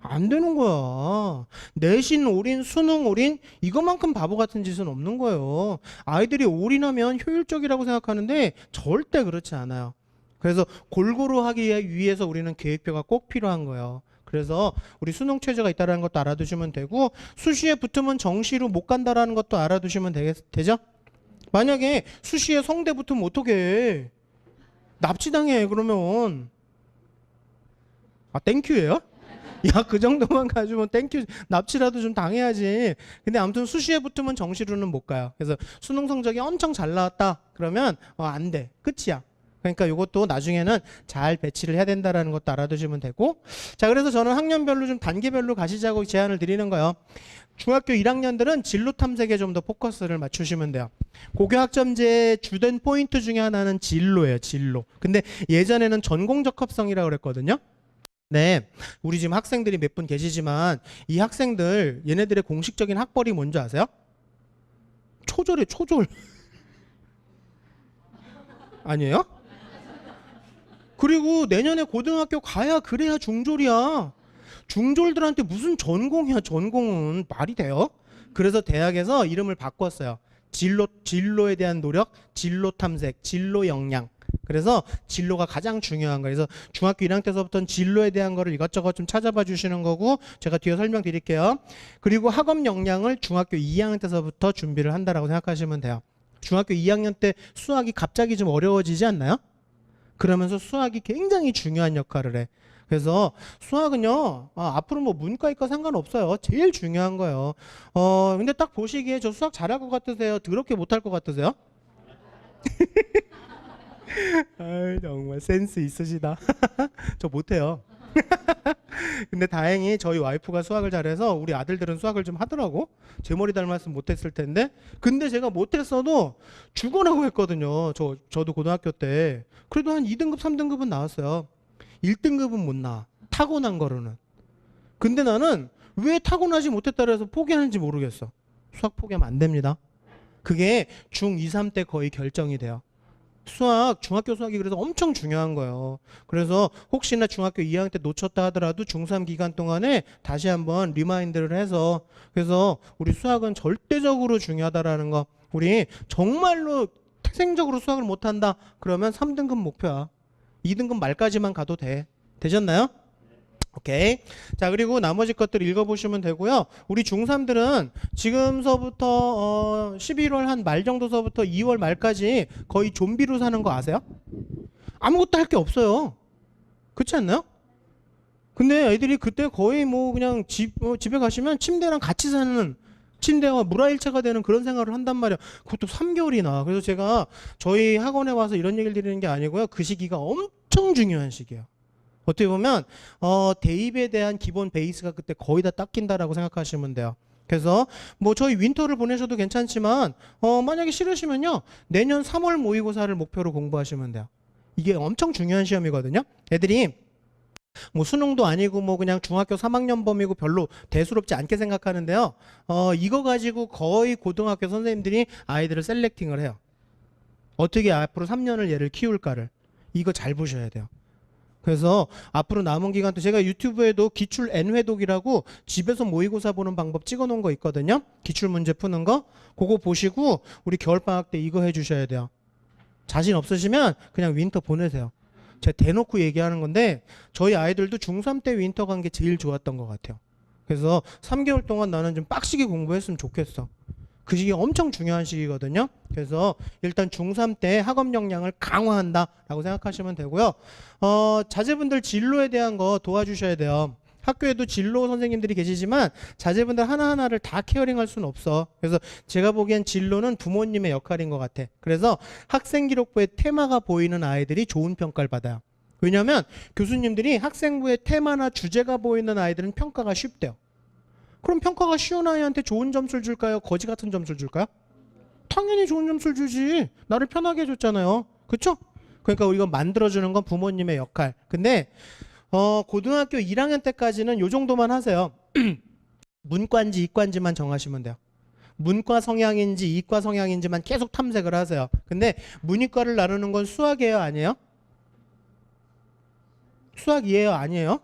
안 되는 거야. 내신 올인, 수능 올인 이것만큼 바보 같은 짓은 없는 거예요. 아이들이 올인하면 효율적이라고 생각하는데 절대 그렇지 않아요. 그래서 골고루 하기 위해서 우리는 계획표가 꼭 필요한 거예요. 그래서 우리 수능 최저가 있다는 것도 알아두시면 되고 수시에 붙으면 정시로 못 간다라는 것도 알아두시면 되죠? 만약에 수시에 성대 붙으면 어떻게 해? 납치당해 그러면. 아 땡큐예요? 야, 그 정도만 가지면 땡큐 납치라도 좀 당해야지. 근데 아무튼 수시에 붙으면 정시로는 못 가요. 그래서 수능 성적이 엄청 잘 나왔다 그러면 안 돼. 끝이야. 그러니까 이것도 나중에는 잘 배치를 해야 된다라는 것도 알아두시면 되고. 자, 그래서 저는 학년별로 좀 단계별로 가시자고 제안을 드리는 거예요. 중학교 1학년들은 진로 탐색에 좀 더 포커스를 맞추시면 돼요. 고교학점제의 주된 포인트 중에 하나는 진로예요. 진로. 근데 예전에는 전공 적합성이라고 그랬거든요. 네, 우리 지금 학생들이 몇 분 계시지만 이 학생들 얘네들의 공식적인 학벌이 뭔지 아세요? 초졸이에요. 초졸. 아니에요? 그리고 내년에 고등학교 가야 그래야 중졸이야. 중졸들한테 무슨 전공이야. 전공은 말이 돼요? 그래서 대학에서 이름을 바꿨어요. 진로에 대한 노력, 진로 탐색, 진로 역량. 그래서 진로가 가장 중요한 거예요. 그래서 중학교 1학년 때서부터는 진로에 대한 거를 이것저것 좀 찾아봐 주시는 거고 제가 뒤에 설명드릴게요. 그리고 학업 역량을 중학교 2학년 때서부터 준비를 한다라고 생각하시면 돼요. 중학교 2학년 때 수학이 갑자기 좀 어려워지지 않나요? 그러면서 수학이 굉장히 중요한 역할을 해. 그래서 수학은요, 앞으로 뭐 문과이과 상관없어요. 제일 중요한 거예요. 근데 딱 보시기에 저 수학 잘할 것 같으세요? 더럽게 못할 것 같으세요? 아이, 정말 센스 있으시다. 저 못해요. 근데 다행히 저희 와이프가 수학을 잘해서 우리 아들들은 수학을 좀 하더라고. 제 머리 닮았으면 못했을 텐데. 근데 제가 못했어도 죽어나고 했거든요. 저도 고등학교 때. 그래도 한 2등급, 3등급은 나왔어요. 1등급은 못 나와. 타고난 거로는. 근데 나는 왜 타고나지 못했다 그래서 포기하는지 모르겠어. 수학 포기하면 안 됩니다. 그게 중2, 3 때 거의 결정이 돼요. 중학교 수학이 그래서 엄청 중요한 거예요. 그래서 혹시나 중학교 2학년 때 놓쳤다 하더라도 중3 기간 동안에 다시 한번 리마인드를 해서 그래서 우리 수학은 절대적으로 중요하다라는 거. 우리 정말로 태생적으로 수학을 못한다 그러면 3등급 목표야. 2등급 말까지만 가도 돼. 되셨나요? 오케이. 자, 그리고 나머지 것들 읽어보시면 되고요. 우리 중3들은 지금서부터 11월 한 말 정도서부터 2월 말까지 거의 좀비로 사는 거 아세요? 아무것도 할 게 없어요. 그렇지 않나요? 근데 애들이 그때 거의 뭐 그냥 집에 가시면 침대랑 같이 사는 침대와 물화일체가 되는 그런 생활을 한단 말이야. 그것도 3개월이나. 그래서 제가 저희 학원에 와서 이런 얘기를 드리는 게 아니고요. 그 시기가 엄청 중요한 시기예요. 어떻게 보면 대입에 대한 기본 베이스가 그때 거의 다 닦인다라고 생각하시면 돼요. 그래서 뭐 저희 윈터를 보내셔도 괜찮지만 만약에 싫으시면요. 내년 3월 모의고사를 목표로 공부하시면 돼요. 이게 엄청 중요한 시험이거든요. 애들이 뭐 수능도 아니고 뭐 그냥 중학교 3학년 범위고 별로 대수롭지 않게 생각하는데요. 이거 가지고 거의 고등학교 선생님들이 아이들을 셀렉팅을 해요. 어떻게 앞으로 3년을 얘를 키울까를. 이거 잘 보셔야 돼요. 그래서 앞으로 남은 기간 도 제가 유튜브에도 기출 N회독이라고 집에서 모의고사 보는 방법 찍어놓은 거 있거든요. 기출 문제 푸는 거. 그거 보시고 우리 겨울방학 때 이거 해주셔야 돼요. 자신 없으시면 그냥 윈터 보내세요. 제가 대놓고 얘기하는 건데 저희 아이들도 중3 때 윈터 간 게 제일 좋았던 것 같아요. 그래서 3개월 동안 나는 좀 빡시게 공부했으면 좋겠어. 그 시기 엄청 중요한 시기거든요. 그래서 일단 중3 때 학업 역량을 강화한다라고 생각하시면 되고요. 자제분들 진로에 대한 거 도와주셔야 돼요. 학교에도 진로 선생님들이 계시지만 자제분들 하나하나를 다 케어링할 수는 없어. 그래서 제가 보기엔 진로는 부모님의 역할인 것 같아. 그래서 학생기록부에 테마가 보이는 아이들이 좋은 평가를 받아요. 왜냐하면 교수님들이 학생부에 테마나 주제가 보이는 아이들은 평가가 쉽대요. 그럼 평가가 쉬운 아이한테 좋은 점수를 줄까요? 거지 같은 점수를 줄까요? 당연히 좋은 점수를 주지. 나를 편하게 해줬잖아요. 그렇죠? 그러니까 우리가 만들어주는 건 부모님의 역할. 근데 고등학교 1학년 때까지는 요 정도만 하세요. 문과인지 이과인지만 정하시면 돼요. 문과 성향인지 이과 성향인지만 계속 탐색을 하세요. 근데 문이과를 나누는 건 수학이에요? 아니에요? 수학이에요? 아니에요?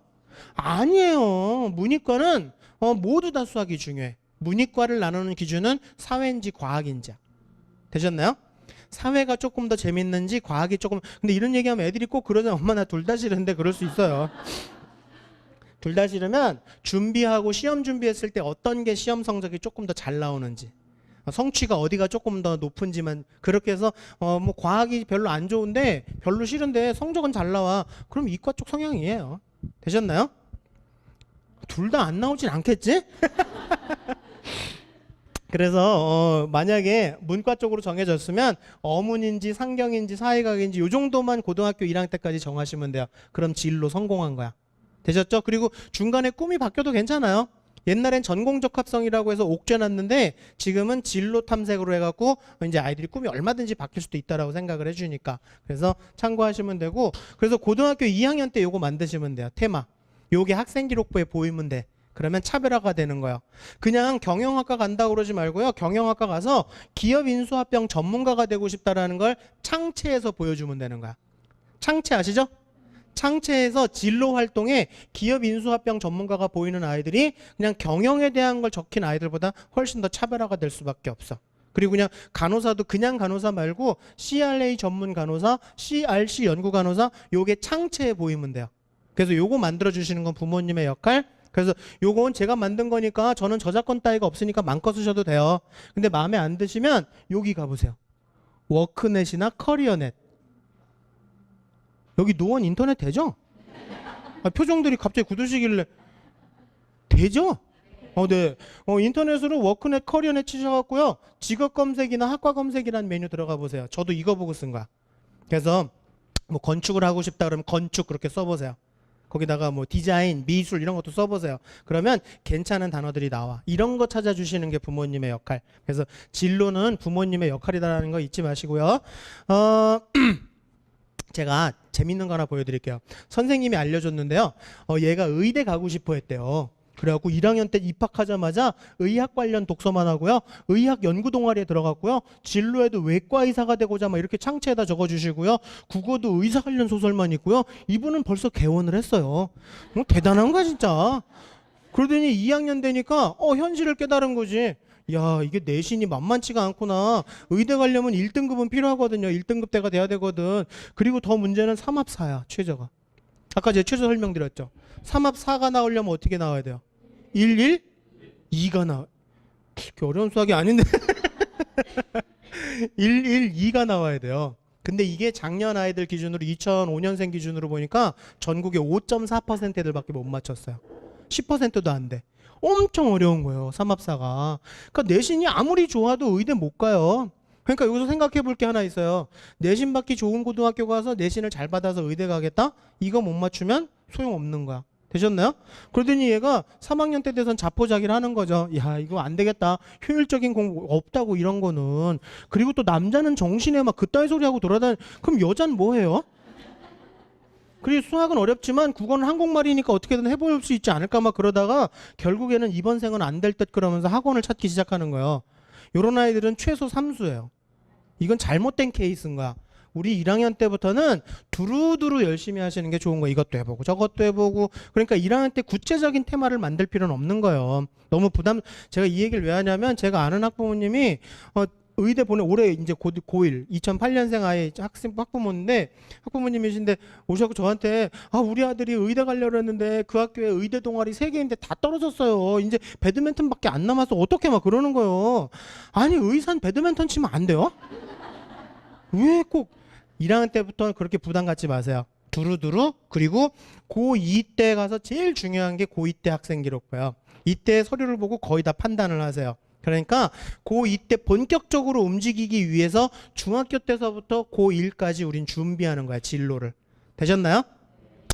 아니에요. 문이과는 모두 다 수학이 중요해. 문이과를 나누는 기준은 사회인지 과학인지야. 되셨나요? 사회가 조금 더 재밌는지 과학이 조금. 근데 이런 얘기하면 애들이 꼭 그러잖아. 엄마 나 둘 다 싫은데. 그럴 수 있어요. 둘 다 싫으면 준비하고 시험 준비했을 때 어떤 게 시험 성적이 조금 더 잘 나오는지, 성취가 어디가 조금 더 높은지만. 그렇게 해서 뭐 과학이 별로 안 좋은데 별로 싫은데 성적은 잘 나와. 그럼 이과 쪽 성향이에요. 되셨나요? 둘 다 안 나오진 않겠지? 그래서 만약에 문과 쪽으로 정해졌으면 어문인지 상경인지 사회학인지 요 정도만 고등학교 1학년 때까지 정하시면 돼요. 그럼 진로 성공한 거야. 되셨죠? 그리고 중간에 꿈이 바뀌어도 괜찮아요. 옛날엔 전공적합성이라고 해서 옥죄놨는데 지금은 진로 탐색으로 해갖고 이제 아이들이 꿈이 얼마든지 바뀔 수도 있다라고 생각을 해주니까. 그래서 참고하시면 되고, 그래서 고등학교 2학년 때 요거 만드시면 돼요. 테마. 요게 학생기록부에 보이면 돼. 그러면 차별화가 되는 거예요. 그냥 경영학과 간다고 그러지 말고요. 경영학과 가서 기업인수합병 전문가가 되고 싶다라는 걸 창체에서 보여주면 되는 거야. 창체 아시죠? 창체에서 진로 활동에 기업인수합병 전문가가 보이는 아이들이 그냥 경영에 대한 걸 적힌 아이들보다 훨씬 더 차별화가 될 수밖에 없어. 그리고 그냥 간호사도 그냥 간호사 말고 CRA 전문 간호사, CRC 연구 간호사, 요게 창체에 보이면 돼요. 그래서 요거 만들어 주시는 건 부모님의 역할. 그래서 요건 제가 만든 거니까 저는 저작권 따위가 없으니까 마음껏 쓰셔도 돼요. 근데 마음에 안 드시면 여기 가보세요. 워크넷이나 커리어넷. 여기 노원 인터넷 되죠? 표정들이 갑자기 굳으시길래. 되죠? 네. 인터넷으로 워크넷, 커리어넷 치셔갖고요. 직업 검색이나 학과 검색이라는 메뉴 들어가 보세요. 저도 이거 보고 쓴 거야. 그래서 뭐 건축을 하고 싶다 그러면 건축 그렇게 써보세요. 거기다가 뭐 디자인, 미술 이런 것도 써보세요. 그러면 괜찮은 단어들이 나와. 이런 거 찾아주시는 게 부모님의 역할. 그래서 진로는 부모님의 역할이다라는 거 잊지 마시고요. 제가 재밌는 거 하나 보여드릴게요. 선생님이 알려줬는데요. 얘가 의대 가고 싶어 했대요. 그래갖고 1학년 때 입학하자마자 의학 관련 독서만 하고요. 의학 연구 동아리에 들어갔고요. 진로에도 외과 의사가 되고자 막 이렇게 창체에다 적어주시고요. 국어도 의사 관련 소설만 있고요. 이분은 벌써 개원을 했어요. 대단한 거야 진짜. 그러더니 2학년 되니까 현실을 깨달은 거지. 야, 이게 내신이 만만치가 않구나. 의대 가려면 1등급은 필요하거든요. 1등급대가 돼야 되거든. 그리고 더 문제는 삼합4야 최저가. 아까 제가 최저 설명드렸죠. 삼합4가 나오려면 어떻게 나와야 돼요? 112가 나와. 그렇게 어려운 수학이 아닌데 112가 나와야 돼요. 근데 이게 작년 아이들 기준으로 2005년생 기준으로 보니까 전국의 5.4% 애들밖에 못 맞췄어요. 10%도 안 돼. 엄청 어려운 거예요. 삼합사가. 그러니까 내신이 아무리 좋아도 의대 못 가요. 그러니까 여기서 생각해 볼 게 하나 있어요. 내신 받기 좋은 고등학교 가서 내신을 잘 받아서 의대 가겠다? 이거 못 맞추면 소용없는 거야. 되셨나요? 그러더니 얘가 3학년 때 돼선 자포자기를 하는 거죠. 야, 이거 안 되겠다. 효율적인 공부 없다고 이런 거는. 그리고 또 남자는 정신에 막 그따위 소리 하고 돌아다니. 그럼 여자는 뭐 해요? 그리고 수학은 어렵지만 국어는 한국말이니까 어떻게든 해볼 수 있지 않을까 막 그러다가 결국에는 이번 생은 안 될 듯 그러면서 학원을 찾기 시작하는 거예요. 요런 아이들은 최소 3수예요. 이건 잘못된 케이스인 거야. 우리 1학년 때부터는 두루두루 열심히 하시는 게 좋은 거예요. 이것도 해보고 저것도 해보고. 그러니까 1학년 때 구체적인 테마를 만들 필요는 없는 거예요. 너무 제가 이 얘기를 왜 하냐면 제가 아는 학부모님이 의대 올해 이제 고1 2008년생 아이 학부모인데 학부모님이신데 오셔서 저한테 우리 아들이 의대 가려고 했는데 그 학교에 의대 동아리 3개인데 다 떨어졌어요. 이제 배드민턴밖에 안 남아서 어떻게 막 그러는 거예요. 아니 의사는 배드민턴 치면 안 돼요? 왜 꼭 1학년 때부터 그렇게 부담 갖지 마세요. 두루두루. 그리고 고2 때 가서 제일 중요한 게 고2 때 학생 기록부예요. 이때 서류를 보고 거의 다 판단을 하세요. 그러니까 고2 때 본격적으로 움직이기 위해서 중학교 때서부터 고1까지 우린 준비하는 거야. 진로를. 되셨나요?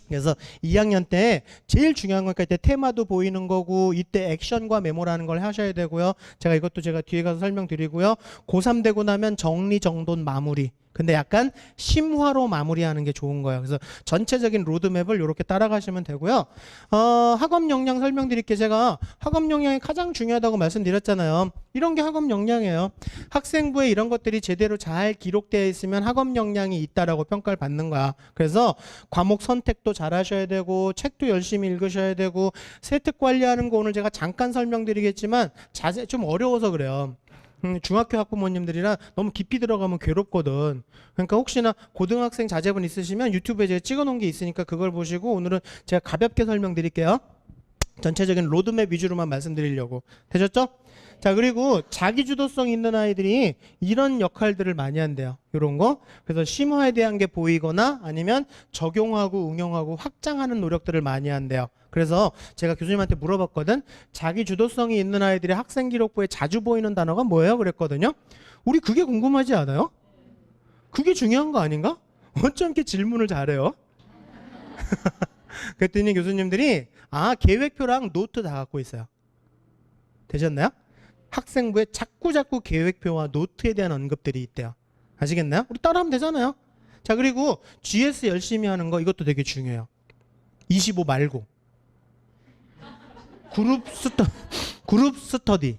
그래서 2학년 때 제일 중요한 거니까 이때 테마도 보이는 거고 이때 액션과 메모라는 걸 하셔야 되고요. 이것도 제가 뒤에 가서 설명드리고요. 고3 되고 나면 정리정돈 마무리. 근데 약간 심화로 마무리하는 게 좋은 거예요. 그래서 전체적인 로드맵을 이렇게 따라가시면 되고요. 학업 역량 설명드릴게요. 제가 학업 역량이 가장 중요하다고 말씀드렸잖아요. 이런 게 학업 역량이에요. 학생부에 이런 것들이 제대로 잘 기록되어 있으면 학업 역량이 있다라고 평가를 받는 거야. 그래서 과목 선택도 잘 하셔야 되고 책도 열심히 읽으셔야 되고 세특 관리하는 거 오늘 제가 잠깐 설명드리겠지만 자세 좀 어려워서 그래요. 중학교 학부모님들이라 너무 깊이 들어가면 괴롭거든. 그러니까 혹시나 고등학생 자제분 있으시면 유튜브에 제가 찍어놓은 게 있으니까 그걸 보시고 오늘은 제가 가볍게 설명드릴게요. 전체적인 로드맵 위주로만 말씀드리려고. 되셨죠? 자, 그리고 자기주도성 있는 아이들이 이런 역할들을 많이 한대요. 이런 거. 그래서 심화에 대한 게 보이거나 아니면 적용하고 응용하고 확장하는 노력들을 많이 한대요. 그래서 제가 교수님한테 물어봤거든. 자기주도성이 있는 아이들의 학생기록부에 자주 보이는 단어가 뭐예요? 그랬거든요. 우리 그게 궁금하지 않아요? 그게 중요한 거 아닌가? 어쩜 이렇게 질문을 잘해요? 그랬더니 교수님들이 계획표랑 노트 다 갖고 있어요. 되셨나요? 학생부에 자꾸 계획표와 노트에 대한 언급들이 있대요. 아시겠나요? 우리 따라하면 되잖아요. 자, 그리고 GS 열심히 하는 거 이것도 되게 중요해요. 25 말고 그룹 스터디.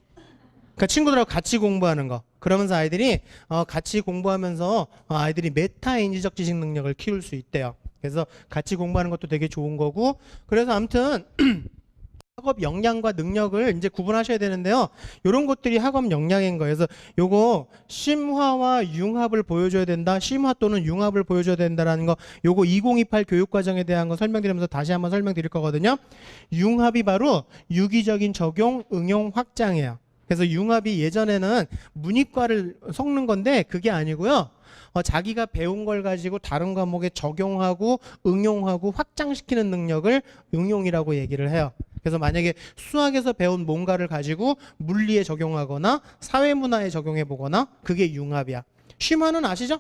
그러니까 친구들하고 같이 공부하는 거. 그러면서 아이들이 같이 공부하면서 아이들이 메타 인지적 지식 능력을 키울 수 있대요. 그래서 같이 공부하는 것도 되게 좋은 거고. 그래서 아무튼 학업 역량과 능력을 이제 구분하셔야 되는데요. 이런 것들이 학업 역량인 거예요. 그래서 요거 심화와 융합을 보여줘야 된다. 심화 또는 융합을 보여줘야 된다라는 거. 요거 2028 교육과정에 대한 거 설명드리면서 다시 한번 설명드릴 거거든요. 융합이 바로 유기적인 적용, 응용, 확장이에요. 그래서 융합이 예전에는 문이과를 섞는 건데 그게 아니고요. 자기가 배운 걸 가지고 다른 과목에 적용하고 응용하고 확장시키는 능력을 응용이라고 얘기를 해요. 그래서 만약에 수학에서 배운 뭔가를 가지고 물리에 적용하거나 사회문화에 적용해 보거나 그게 융합이야. 심화는 아시죠?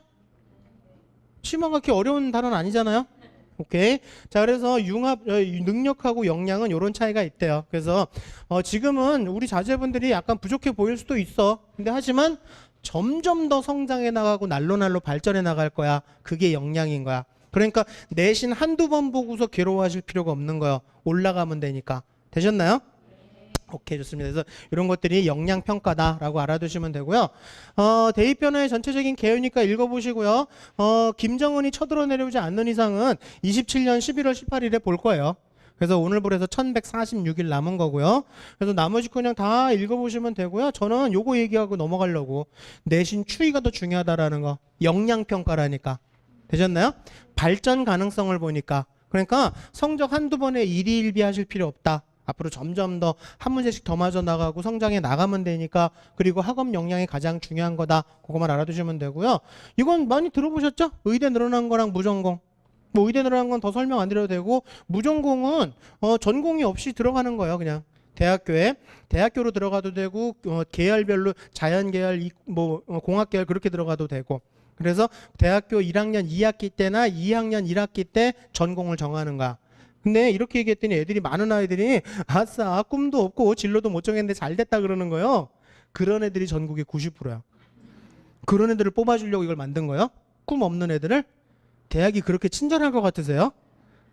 심화가 그렇게 어려운 단어는 아니잖아요. 오케이. 자, 그래서 융합 능력하고 역량은 이런 차이가 있대요. 그래서 지금은 우리 자제분들이 약간 부족해 보일 수도 있어. 근데 하지만 점점 더 성장해 나가고 날로 발전해 나갈 거야. 그게 역량인 거야. 그러니까 내신 한두 번 보고서 괴로워하실 필요가 없는 거예요. 올라가면 되니까. 되셨나요? 오케이, 좋습니다. 그래서 이런 것들이 역량 평가다라고 알아두시면 되고요. 대입변화의 전체적인 개요니까 읽어보시고요. 김정은이 쳐들어 내려오지 않는 이상은 27년 11월 18일에 볼 거예요. 그래서 오늘부로 해서 1146일 남은 거고요. 그래서 나머지 그냥 다 읽어보시면 되고요. 저는 요거 얘기하고 넘어가려고. 내신 추이가 더 중요하다라는 거. 역량 평가라니까. 되셨나요? 발전 가능성을 보니까. 그러니까 성적 한두 번에 일희일비 하실 필요 없다. 앞으로 점점 더 한 문제씩 더 맞아 나가고 성장해 나가면 되니까. 그리고 학업 역량이 가장 중요한 거다. 그거만 알아두시면 되고요. 이건 많이 들어보셨죠? 의대 늘어난 거랑 무전공. 뭐 의대 늘어난 건 더 설명 안 드려도 되고, 무전공은 전공이 없이 들어가는 거예요. 그냥 대학교로 들어가도 되고, 계열별로 자연계열, 공학계열 그렇게 들어가도 되고. 그래서 대학교 1학년 2학기 때나 2학년 1학기 때 전공을 정하는 거야. 근데 이렇게 얘기했더니 애들이, 많은 아이들이 아싸 꿈도 없고 진로도 못 정했는데 잘 됐다 그러는 거예요. 그런 애들이 전국의 90%야. 그런 애들을 뽑아주려고 이걸 만든 거예요. 꿈 없는 애들을. 대학이 그렇게 친절할 것 같으세요?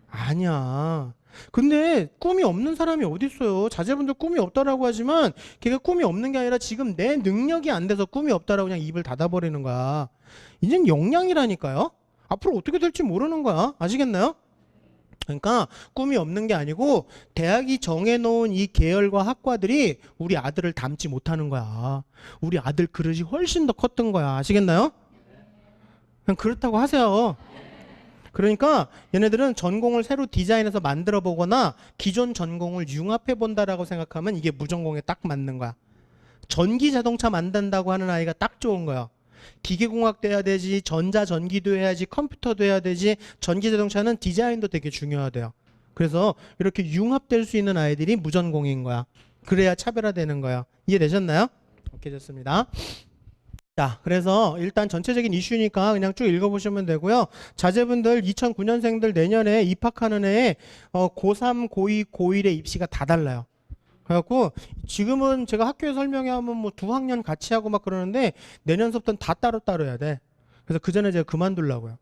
아니야. 근데 꿈이 없는 사람이 어디 있어요? 자제분들 꿈이 없다라고 하지만 걔가 꿈이 없는 게 아니라 지금 내 능력이 안 돼서 꿈이 없다라고 그냥 입을 닫아버리는 거야. 이젠 역량이라니까요. 앞으로 어떻게 될지 모르는 거야. 아시겠나요? 그러니까 꿈이 없는 게 아니고 대학이 정해놓은 이 계열과 학과들이 우리 아들을 닮지 못하는 거야. 우리 아들 그릇이 훨씬 더 컸던 거야. 아시겠나요? 그냥 그렇다고 하세요. 그러니까 얘네들은 전공을 새로 디자인해서 만들어 보거나 기존 전공을 융합해 본다라고 생각하면 이게 무전공에 딱 맞는 거야. 전기 자동차 만든다고 하는 아이가 딱 좋은 거야. 기계공학도 해야 되지, 전자전기도 해야지, 컴퓨터도 해야 되지. 전기자동차는 디자인도 되게 중요하대요. 그래서 이렇게 융합될 수 있는 아이들이 무전공인 거야. 그래야 차별화되는 거야. 이해되셨나요? 오케이, 좋습니다. 자, 그래서 일단 전체적인 이슈니까 그냥 쭉 읽어보시면 되고요. 자제분들 2009년생들 내년에 입학하는 해에 고3, 고2, 고1의 입시가 다 달라요. 그래갖고 지금은 제가 학교에 설명회 하면 뭐 두 학년 같이 하고 막 그러는데 내년 수업부터는 다 따로따로 해야 돼. 그래서 그 전에 제가 그만두려고요.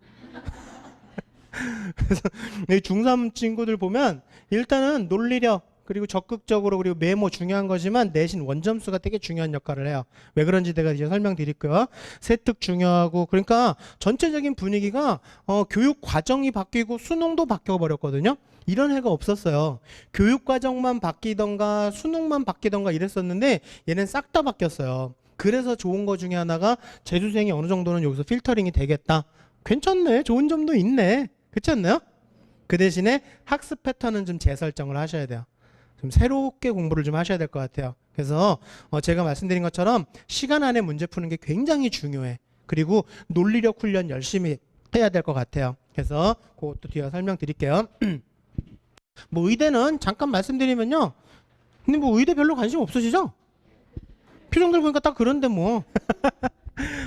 그래서 이 중3 친구들 보면 일단은 논리력 그리고 적극적으로 그리고 메모 중요한 거지만 내신 원점수가 되게 중요한 역할을 해요. 왜 그런지 내가 이제 설명드릴게요. 세특 중요하고 그러니까 전체적인 분위기가 교육 과정이 바뀌고 수능도 바뀌어버렸거든요. 이런 해가 없었어요. 교육 과정만 바뀌던가 수능만 바뀌던가 이랬었는데 얘는 싹 다 바뀌었어요. 그래서 좋은 거 중에 하나가 재수생이 어느 정도는 여기서 필터링이 되겠다. 괜찮네. 좋은 점도 있네. 그렇지 않나요? 그 대신에 학습 패턴은 좀 재설정을 하셔야 돼요. 좀 새롭게 공부를 좀 하셔야 될 것 같아요. 그래서 제가 말씀드린 것처럼 시간 안에 문제 푸는 게 굉장히 중요해. 그리고 논리력 훈련 열심히 해야 될 것 같아요. 그래서 그것도 뒤에 설명드릴게요. 뭐 의대는 잠깐 말씀드리면요. 근데 뭐 의대 별로 관심 없으시죠? 표정들 보니까 딱 그런데 뭐.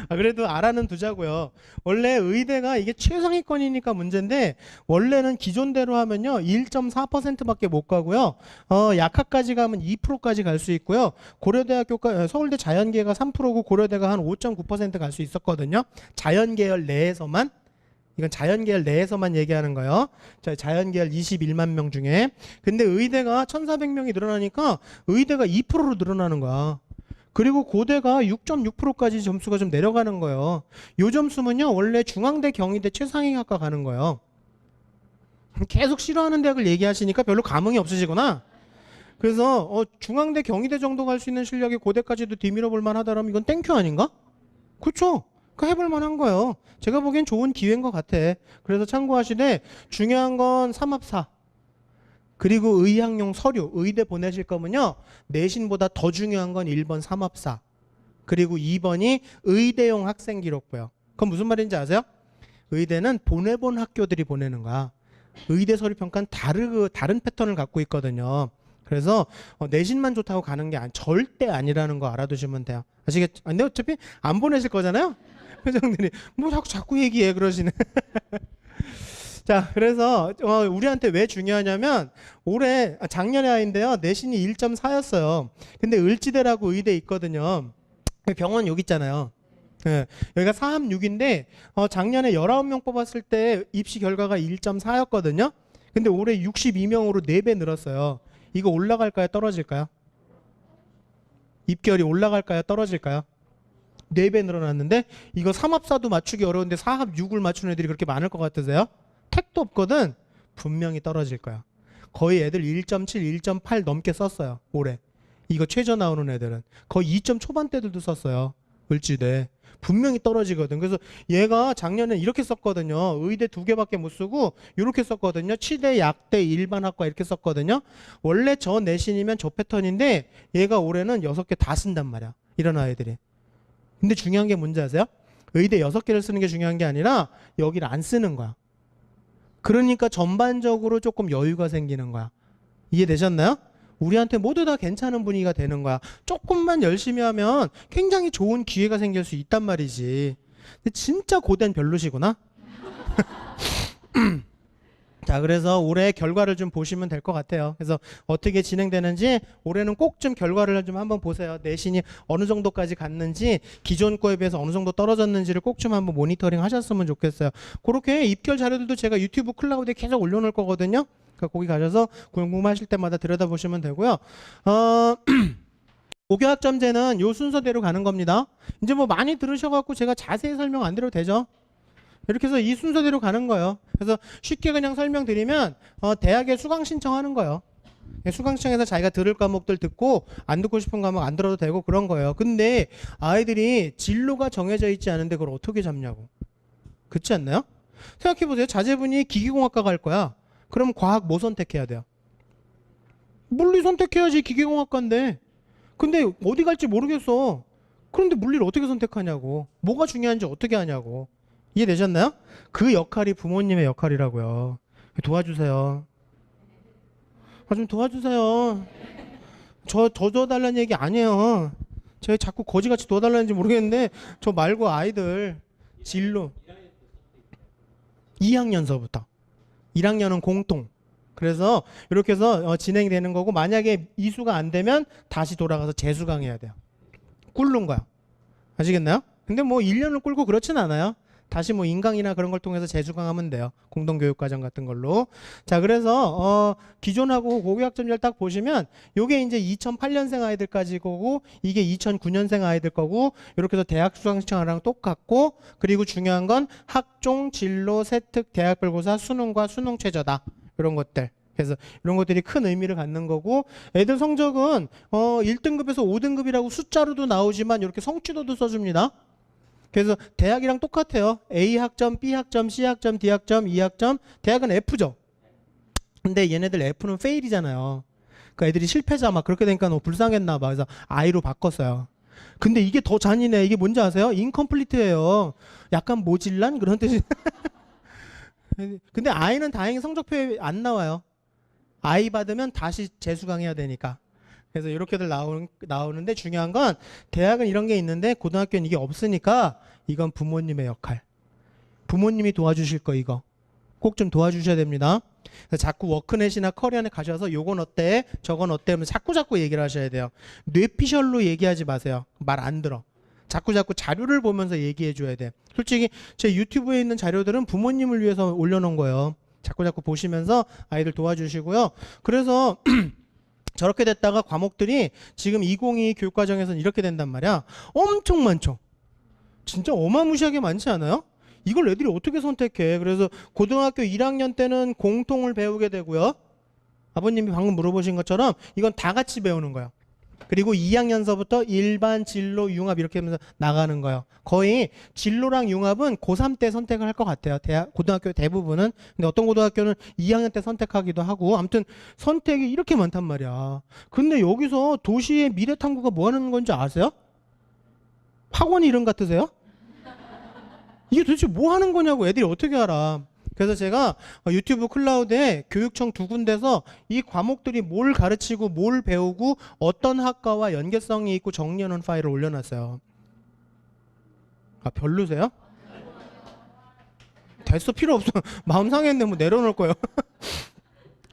그래도 알아는 두자고요. 원래 의대가 이게 최상위권이니까 문제인데 원래는 기존대로 하면요 1.4%밖에 못 가고요. 약학까지 가면 2%까지 갈 수 있고요. 고려대학교가 서울대 자연계가 3%고 고려대가 한 5.9% 갈 수 있었거든요. 자연계열 내에서만. 이건 자연계열 내에서만 얘기하는 거예요. 자연계열 21만 명 중에. 근데 의대가 1,400명이 늘어나니까 의대가 2%로 늘어나는 거야. 그리고 고대가 6.6%까지 점수가 좀 내려가는 거예요. 요 점수면요 원래 중앙대, 경희대 최상위학과 가는 거예요. 계속 싫어하는 대학을 얘기하시니까 별로 감흥이 없으시구나. 그래서 중앙대, 경희대 정도 갈 수 있는 실력이 고대까지도 뒤밀어 볼 만하다라면 이건 땡큐 아닌가? 그렇죠? 그 해볼 만한 거예요. 제가 보기엔 좋은 기회인 것 같아. 그래서 참고하시되 중요한 건 삼합사 그리고 의학용 서류, 의대 보내실 거면요. 내신보다 더 중요한 건 1번 삼합사. 그리고 2번이 의대용 학생기록부요. 그건 무슨 말인지 아세요? 의대는 보내본 학교들이 보내는 거야. 의대 서류 평가는 다른 패턴을 갖고 있거든요. 그래서 내신만 좋다고 가는 게 절대 아니라는 거 알아두시면 돼요. 아시겠죠? 근데 어차피 안 보내실 거잖아요? 표정들이 뭐 자꾸 얘기해 그러시네. 자, 그래서 우리한테 왜 중요하냐면 작년에 아인데요. 내신이 1.4였어요. 근데 을지대라고 의대 있거든요. 병원 여기 있잖아요. 네, 여기가 4합6인데 작년에 19명 뽑았을 때 입시 결과가 1.4였거든요. 근데 올해 62명으로 4배 늘었어요. 이거 올라갈까요? 떨어질까요? 입결이 올라갈까요? 떨어질까요? 4배 늘어났는데 이거 3합4도 맞추기 어려운데 4합6을 맞추는 애들이 그렇게 많을 것 같으세요? 택도 없거든. 분명히 떨어질 거야. 거의 애들 1.7, 1.8 넘게 썼어요. 올해. 이거 최저 나오는 애들은. 거의 2점 초반대들도 썼어요. 을지대. 분명히 떨어지거든. 그래서 얘가 작년에 이렇게 썼거든요. 의대 2개밖에 못 쓰고 이렇게 썼거든요. 치대, 약대, 일반학과 이렇게 썼거든요. 원래 저 내신이면 저 패턴인데 얘가 올해는 6개 다 쓴단 말이야. 이런 아이들이. 근데 중요한 게 뭔지 아세요? 의대 6개를 쓰는 게 중요한 게 아니라 여기를 안 쓰는 거야. 그러니까 전반적으로 조금 여유가 생기는 거야. 이해되셨나요? 우리한테 모두 다 괜찮은 분위기가 되는 거야. 조금만 열심히 하면 굉장히 좋은 기회가 생길 수 있단 말이지. 근데 진짜 고대는 별로시구나. 자, 그래서 올해 결과를 좀 보시면 될 것 같아요. 그래서 어떻게 진행되는지 올해는 꼭 좀 결과를 좀 한번 보세요. 내신이 어느 정도까지 갔는지, 기존 거에 비해서 어느 정도 떨어졌는지를 꼭 좀 한번 모니터링 하셨으면 좋겠어요. 그렇게 입결 자료들도 제가 유튜브 클라우드에 계속 올려놓을 거거든요. 그러니까 거기 가셔서 궁금하실 때마다 들여다보시면 되고요. 고교학점제는 요 순서대로 가는 겁니다. 이제 뭐 많이 들으셔갖고 제가 자세히 설명 안 드려도 되죠. 이렇게 해서 이 순서대로 가는 거예요. 그래서 쉽게 그냥 설명드리면 대학에 수강 신청하는 거예요. 수강 신청해서 자기가 들을 과목들 듣고 안 듣고 싶은 과목 안 들어도 되고 그런 거예요. 근데 아이들이 진로가 정해져 있지 않은데 그걸 어떻게 잡냐고. 그렇지 않나요? 생각해보세요. 자제분이 기계공학과 갈 거야. 그럼 과학 뭐 선택해야 돼요? 물리 선택해야지, 기계공학과인데. 근데 어디 갈지 모르겠어. 그런데 물리를 어떻게 선택하냐고. 뭐가 중요한지 어떻게 하냐고. 이해되셨나요? 그 역할이 부모님의 역할이라고요. 도와주세요. 좀 도와주세요. 저 도와달라는 얘기 아니에요. 제가 자꾸 거지같이 도와달라는지 모르겠는데 저 말고 아이들 진로 2학년서부터 1학년은 공통. 그래서 이렇게 해서 진행이 되는 거고, 만약에 이수가 안 되면 다시 돌아가서 재수강해야 돼요. 꿇는 거야. 아시겠나요? 근데 뭐 1년을 꿇고 그렇진 않아요. 다시 뭐 인강이나 그런 걸 통해서 재수강하면 돼요. 공동교육과정 같은 걸로. 자, 그래서 기존하고 고교학점제를 딱 보시면 요게 이제 2008년생 아이들까지 거고, 이게 2009년생 아이들 거고, 이렇게 해서 대학 수강 신청하랑 똑같고, 그리고 중요한 건 학종, 진로, 세특, 대학별고사, 수능과 수능 최저다. 이런 것들. 그래서 이런 것들이 큰 의미를 갖는 거고, 애들 성적은 1등급에서 5등급이라고 숫자로도 나오지만 이렇게 성취도도 써줍니다. 그래서 대학이랑 똑같아요. A학점, B학점, C학점, D학점, E학점. 대학은 F죠. 근데 얘네들 F는 페일이잖아요. 그러니까 애들이 실패자 막 그렇게 되니까 너무 불쌍했나 봐. 그래서 I로 바꿨어요. 근데 이게 더 잔인해. 이게 뭔지 아세요? 인컴플리트예요. 약간 모질란 그런 뜻이. 근데 I는 다행히 성적표에 안 나와요. I 받으면 다시 재수강해야 되니까. 그래서 이렇게들 나오는데, 중요한 건 대학은 이런 게 있는데 고등학교는 이게 없으니까 이건 부모님의 역할. 부모님이 도와주실 거, 이거 꼭 좀 도와주셔야 됩니다. 그래서 자꾸 워크넷이나 커리어에 가셔서 요건 어때, 저건 어때 하면 자꾸 얘기를 하셔야 돼요. 뇌피셜로 얘기하지 마세요. 말 안 들어. 자꾸 자료를 보면서 얘기해 줘야 돼. 솔직히 제 유튜브에 있는 자료들은 부모님을 위해서 올려놓은 거예요. 자꾸 보시면서 아이들 도와주시고요. 그래서 저렇게 됐다가 과목들이 지금 2022 교육과정에서는 이렇게 된단 말이야. 엄청 많죠. 진짜 어마무시하게 많지 않아요? 이걸 애들이 어떻게 선택해? 그래서 고등학교 1학년 때는 공통을 배우게 되고요. 아버님이 방금 물어보신 것처럼 이건 다 같이 배우는 거예요. 그리고 2학년서부터 일반, 진로, 융합 이렇게 하면서 나가는 거예요. 거의 진로랑 융합은 고3 때 선택을 할 것 같아요. 고등학교 대부분은. 근데 어떤 고등학교는 2학년 때 선택하기도 하고, 아무튼 선택이 이렇게 많단 말이야. 근데 여기서 도시의 미래 탐구가 뭐 하는 건지 아세요? 학원 이름 같으세요? 이게 도대체 뭐 하는 거냐고 애들이 어떻게 알아. 그래서 제가 유튜브 클라우드에 교육청 2군데서 이 과목들이 뭘 가르치고 뭘 배우고 어떤 학과와 연계성이 있고 정리해놓은 파일을 올려놨어요. 아, 별로세요? 됐어, 필요 없어. 마음 상했는데 뭐 내려놓을 거예요.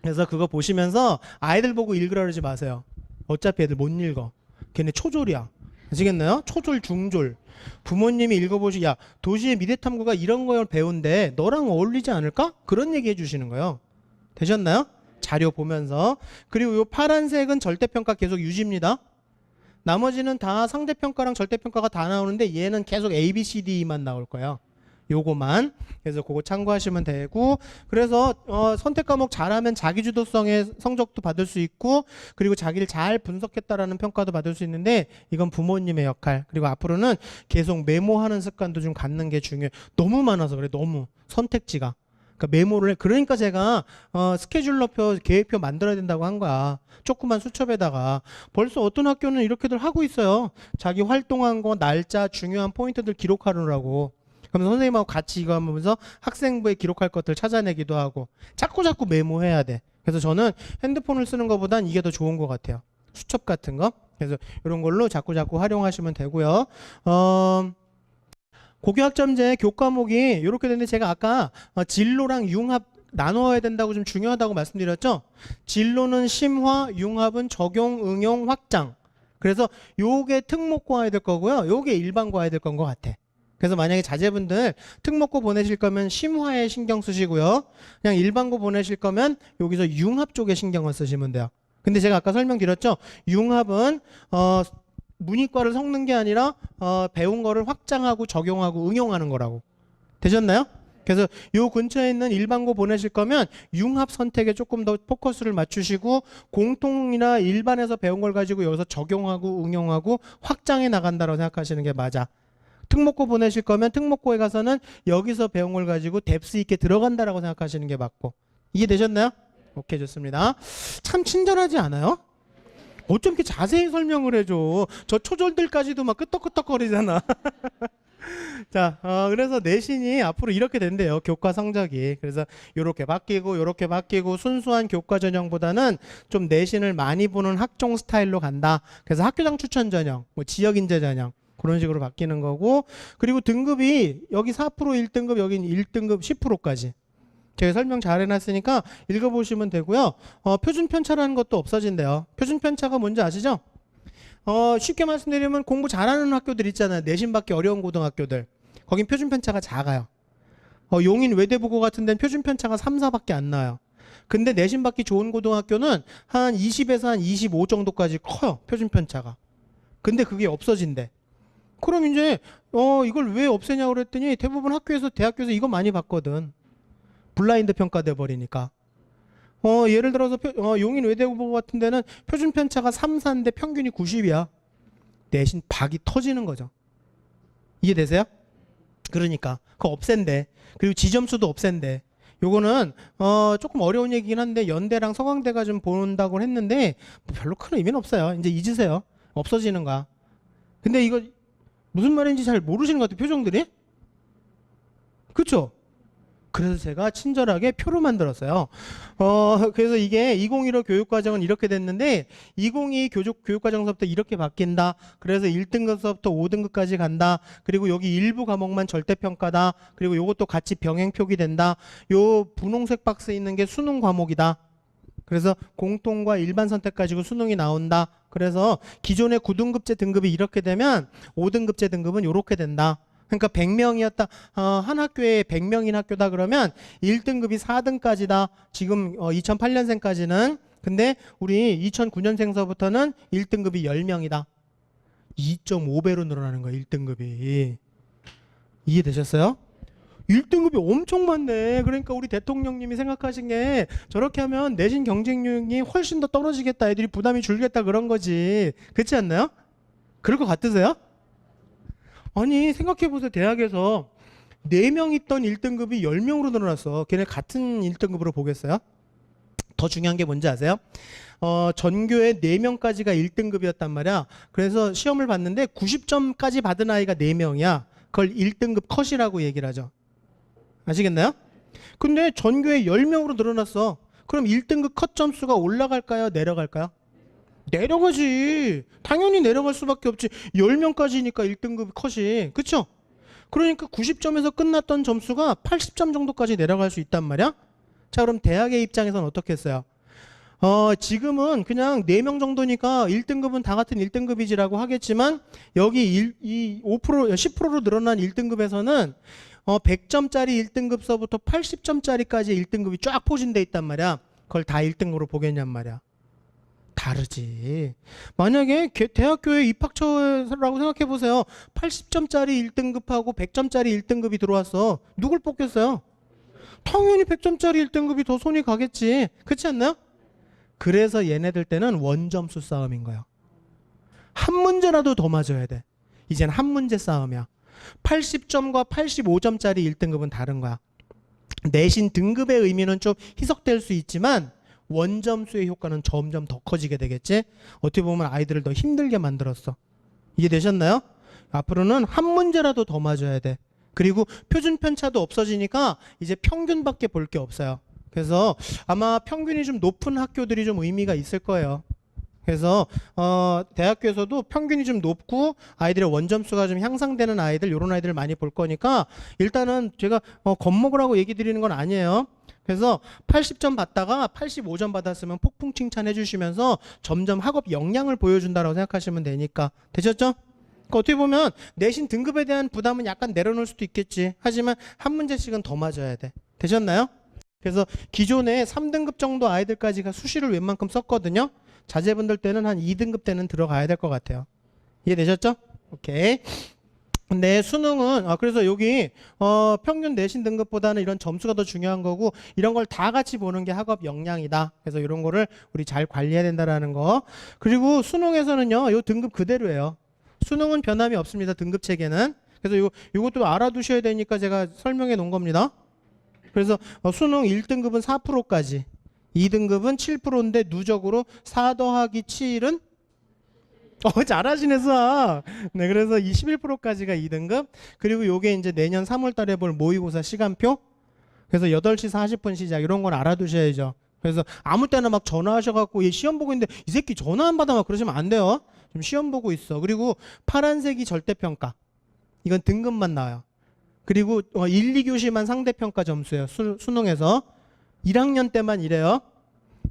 그래서 그거 보시면서 아이들 보고 읽으라 그러지 마세요. 어차피 애들 못 읽어. 걔네 초졸이야. 아시겠나요? 초졸, 중졸. 부모님이 읽어보시, 야, 도시의 미래탐구가 이런 걸 배운데 너랑 어울리지 않을까? 그런 얘기 해주시는 거예요. 되셨나요? 자료 보면서. 그리고 요 파란색은 절대평가 계속 유지입니다. 나머지는 다 상대평가랑 절대평가가 다 나오는데 얘는 계속 A, B, C, D만 나올 거예요. 요거만. 그래서 그거 참고하시면 되고, 그래서 선택 과목 잘하면 자기주도성의 성적도 받을 수 있고, 그리고 자기를 잘 분석했다라는 평가도 받을 수 있는데, 이건 부모님의 역할. 그리고 앞으로는 계속 메모하는 습관도 좀 갖는 게 중요해. 너무 많아서 그래. 너무 선택지가. 그러니까 메모를 해. 그러니까 제가 스케줄러표, 계획표 만들어야 된다고 한 거야. 조그만 수첩에다가. 벌써 어떤 학교는 이렇게들 하고 있어요. 자기 활동한 거, 날짜, 중요한 포인트들 기록하느라고. 그럼 선생님하고 같이 이거 하면서 학생부에 기록할 것들 찾아내기도 하고, 자꾸 메모해야 돼. 그래서 저는 핸드폰을 쓰는 것보단 이게 더 좋은 것 같아요. 수첩 같은 거. 그래서 이런 걸로 자꾸 활용하시면 되고요. 고교학점제 교과목이 이렇게 되는데, 제가 아까 진로랑 융합 나누어야 된다고 좀 중요하다고 말씀드렸죠. 진로는 심화, 융합은 적용, 응용, 확장. 그래서 요게 특목고 와야 될 거고요. 요게 일반고 와야 될 건 것 같아. 그래서 만약에 자제분들 특목고 보내실 거면 심화에 신경 쓰시고요. 그냥 일반고 보내실 거면 여기서 융합 쪽에 신경을 쓰시면 돼요. 근데 제가 아까 설명드렸죠. 융합은 문이과를 섞는 게 아니라 배운 거를 확장하고 적용하고 응용하는 거라고. 되셨나요? 그래서 요 근처에 있는 일반고 보내실 거면 융합 선택에 조금 더 포커스를 맞추시고 공통이나 일반에서 배운 걸 가지고 여기서 적용하고 응용하고 확장해 나간다고 생각하시는 게 맞아. 특목고 보내실 거면 특목고에 가서는 여기서 배운 걸 가지고 뎁스 있게 들어간다라고 생각하시는 게 맞고. 이해되셨나요? 오케이, 좋습니다. 참 친절하지 않아요? 어쩜 이렇게 자세히 설명을 해줘. 저 초졸들까지도 막 끄떡끄떡거리잖아. 자, 그래서 내신이 앞으로 이렇게 된대요. 교과 성적이. 그래서 요렇게 바뀌고 순수한 교과 전형보다는 좀 내신을 많이 보는 학종 스타일로 간다. 그래서 학교장 추천 전형, 뭐 지역 인재 전형 그런 식으로 바뀌는 거고, 그리고 등급이 여기 4% 1등급, 여긴 1등급 10%까지. 제가 설명 잘 해놨으니까 읽어보시면 되고요. 표준 편차라는 것도 없어진대요. 표준 편차가 뭔지 아시죠? 쉽게 말씀드리면 공부 잘하는 학교들 있잖아요. 내신 받기 어려운 고등학교들. 거긴 표준 편차가 작아요. 용인 외대부고 같은 데는 표준 편차가 3, 4밖에 안 나와요. 근데 내신 받기 좋은 고등학교는 한 20에서 한 25 정도까지 커요. 표준 편차가. 근데 그게 없어진대. 그럼 이제 이걸 왜 없애냐고 그랬더니 대부분 대학교에서 이거 많이 봤거든. 블라인드 평가돼 버리니까. 예를 들어서 용인 외대부고 같은 데는 표준 편차가 3, 4인데 평균이 90이야. 내신 박이 터지는 거죠. 이해되세요? 그러니까 그거 없앤대. 그리고 지점수도 없앤대. 요거는 조금 어려운 얘기긴 한데 연대랑 서강대가 좀 본다고 했는데 뭐 별로 큰 의미는 없어요. 이제 잊으세요. 없어지는 거야. 근데 이거 무슨 말인지 잘 모르시는 것 같아요. 표정들이. 그렇죠? 그래서 제가 친절하게 표로 만들었어요. 그래서 이게 2015 교육과정은 이렇게 됐는데 2022 교육과정서부터 이렇게 바뀐다. 그래서 1등급서부터 5등급까지 간다. 그리고 여기 일부 과목만 절대평가다. 그리고 이것도 같이 병행 표기된다. 요 분홍색 박스에 있는 게 수능 과목이다. 그래서 공통과 일반 선택 가지고 수능이 나온다. 그래서 기존의 9등급제 등급이 이렇게 되면 5등급제 등급은 이렇게 된다. 그러니까 100명이었다. 한 학교에 100명인 학교다 그러면 1등급이 4등까지다. 지금 2008년생까지는. 근데 우리 2009년생서부터는 1등급이 10명이다. 2.5배로 늘어나는 거야, 1등급이. 이해되셨어요? 1등급이 엄청 많네. 그러니까 우리 대통령님이 생각하신 게 저렇게 하면 내신 경쟁력이 훨씬 더 떨어지겠다. 애들이 부담이 줄겠다 그런 거지. 그렇지 않나요? 그럴 것 같으세요? 아니 생각해보세요. 대학에서 4명 있던 1등급이 10명으로 늘어났어. 걔네 같은 1등급으로 보겠어요? 더 중요한 게 뭔지 아세요? 전교에 4명까지가 1등급이었단 말이야. 그래서 시험을 봤는데 90점까지 받은 아이가 4명이야. 그걸 1등급 컷이라고 얘기를 하죠. 아시겠나요? 근데 전교에 10명으로 늘어났어. 그럼 1등급 컷 점수가 올라갈까요? 내려갈까요? 내려가지. 당연히 내려갈 수밖에 없지. 10명까지니까 1등급 컷이. 그쵸? 그러니까 90점에서 끝났던 점수가 80점 정도까지 내려갈 수 있단 말이야. 자, 그럼 대학의 입장에서는 어떻게 했어요? 지금은 그냥 4명 정도니까 1등급은 다 같은 1등급이지라고 하겠지만 여기 5%, 10%로 늘어난 1등급에서는 100점짜리 1등급서부터 80점짜리까지 1등급이 쫙 포진돼 있단 말이야. 그걸 다 1등급으로 보겠냔 말이야. 다르지. 만약에 대학교에 입학처라고 생각해 보세요. 80점짜리 1등급하고 100점짜리 1등급이 들어왔어. 누굴 뽑겠어요? 당연히 100점짜리 1등급이 더 손이 가겠지. 그렇지 않나요? 그래서 얘네들 때는 원점수 싸움인 거야. 한 문제라도 더 맞아야 돼. 이젠 한 문제 싸움이야. 80점과 85점짜리 1등급은 다른 거야. 내신 등급의 의미는 좀 희석될 수 있지만 원점수의 효과는 점점 더 커지게 되겠지. 어떻게 보면 아이들을 더 힘들게 만들었어. 이해되셨나요? 앞으로는 한 문제라도 더 맞아야 돼. 그리고 표준 편차도 없어지니까 이제 평균밖에 볼 게 없어요. 그래서 아마 평균이 좀 높은 학교들이 좀 의미가 있을 거예요. 그래서 대학교에서도 평균이 좀 높고 아이들의 원점수가 좀 향상되는 아이들, 이런 아이들을 많이 볼 거니까 일단은 제가 겁먹으라고 얘기 드리는 건 아니에요. 그래서 80점 받다가 85점 받았으면 폭풍 칭찬해 주시면서 점점 학업 역량을 보여준다라고 생각하시면 되니까. 되셨죠? 그러니까 어떻게 보면 내신 등급에 대한 부담은 약간 내려놓을 수도 있겠지. 하지만 한 문제씩은 더 맞아야 돼. 되셨나요? 그래서 기존에 3등급 정도 아이들까지가 수시를 웬만큼 썼거든요. 자제분들 때는 한 2등급 때는 들어가야 될 것 같아요. 이해되셨죠? 오케이. 근데 수능은 그래서 여기 평균 내신 등급보다는 이런 점수가 더 중요한 거고 이런 걸 다 같이 보는 게 학업 역량이다. 그래서 이런 거를 우리 잘 관리해야 된다라는 거. 그리고 수능에서는요, 요 등급 그대로예요. 수능은 변함이 없습니다. 등급 체계는. 그래서 요것도 알아두셔야 되니까 제가 설명해 놓은 겁니다. 그래서 수능 1등급은 4%까지, 2등급은 7%인데 누적으로 4 더하기 7은 잘하시네 수학. 네, 그래서 21%까지가 2등급. 그리고 요게 이제 내년 3월 달에 볼 모의고사 시간표. 그래서 8시 40분 시작. 이런 건 알아두셔야죠. 그래서 아무 때나 막 전화하셔갖고 얘 시험 보고 있는데 이 새끼 전화 안 받아 막 그러시면 안 돼요. 지금 시험 보고 있어. 그리고 파란색이 절대평가. 이건 등급만 나와요. 그리고 1, 2교시만 상대평가 점수예요. 수능에서. 1학년 때만 이래요.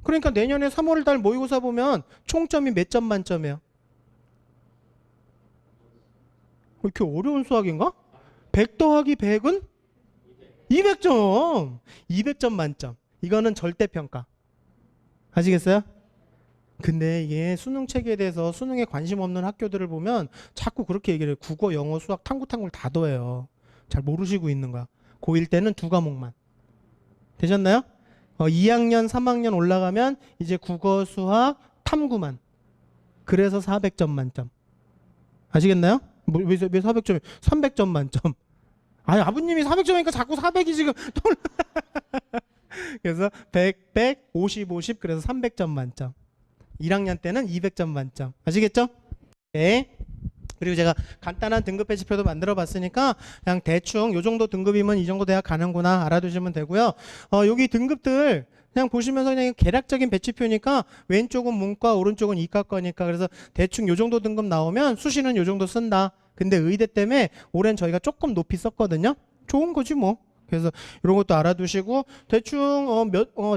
그러니까 내년에 3월 달 모의고사 보면 총점이 몇 점 만점이에요? 이렇게 어려운 수학인가? 100 더하기 100은 200점. 200점 만점. 이거는 절대평가. 아시겠어요? 근데 이게 수능 체계에 대해서 수능에 관심 없는 학교들을 보면 자꾸 그렇게 얘기를 해요. 국어, 영어, 수학, 탕구탕구를 다 더해요. 잘 모르시고 있는 거야. 고1 때는 2과목만. 되셨나요? 2학년, 3학년 올라가면 이제 국어, 수학, 탐구만. 그래서 400점 만점. 아시겠나요? 왜 400점이? 300점 만점. 아니, 아버님이 400점이니까 자꾸 400이 지금. 그래서 100, 100, 50, 50. 그래서 300점 만점. 1학년 때는 200점 만점. 아시겠죠? 네. 그리고 제가 간단한 등급 배치표도 만들어 봤으니까 그냥 대충 요 정도 등급이면 이 정도 대학 가는구나 알아두시면 되고요. 여기 등급들 그냥 보시면서 그냥 계략적인 배치표니까 왼쪽은 문과, 오른쪽은 이과 거니까 그래서 대충 요 정도 등급 나오면 수시는 요 정도 쓴다. 근데 의대 때문에 올해는 저희가 조금 높이 썼거든요. 좋은 거지 뭐. 그래서 이런 것도 알아두시고 대충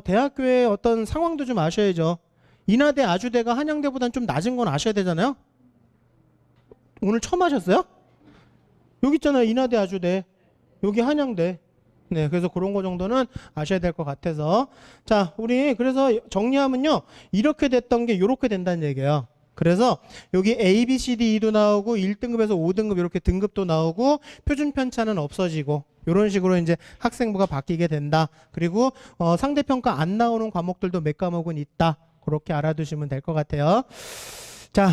대학교의 어떤 상황도 좀 아셔야죠. 인하대, 아주대가 한양대보다는 좀 낮은 건 아셔야 되잖아요. 오늘 처음 하셨어요? 여기 있잖아요. 인하대, 아주대. 여기 한양대. 네, 그래서 그런 거 정도는 아셔야 될 것 같아서. 자, 우리 그래서 정리하면요. 이렇게 됐던 게 이렇게 된다는 얘기예요. 그래서 여기 A, B, C, D, E도 나오고 1등급에서 5등급 이렇게 등급도 나오고 표준 편차는 없어지고 이런 식으로 이제 학생부가 바뀌게 된다. 그리고 상대평가 안 나오는 과목들도 몇 과목은 있다. 그렇게 알아두시면 될 것 같아요. 자,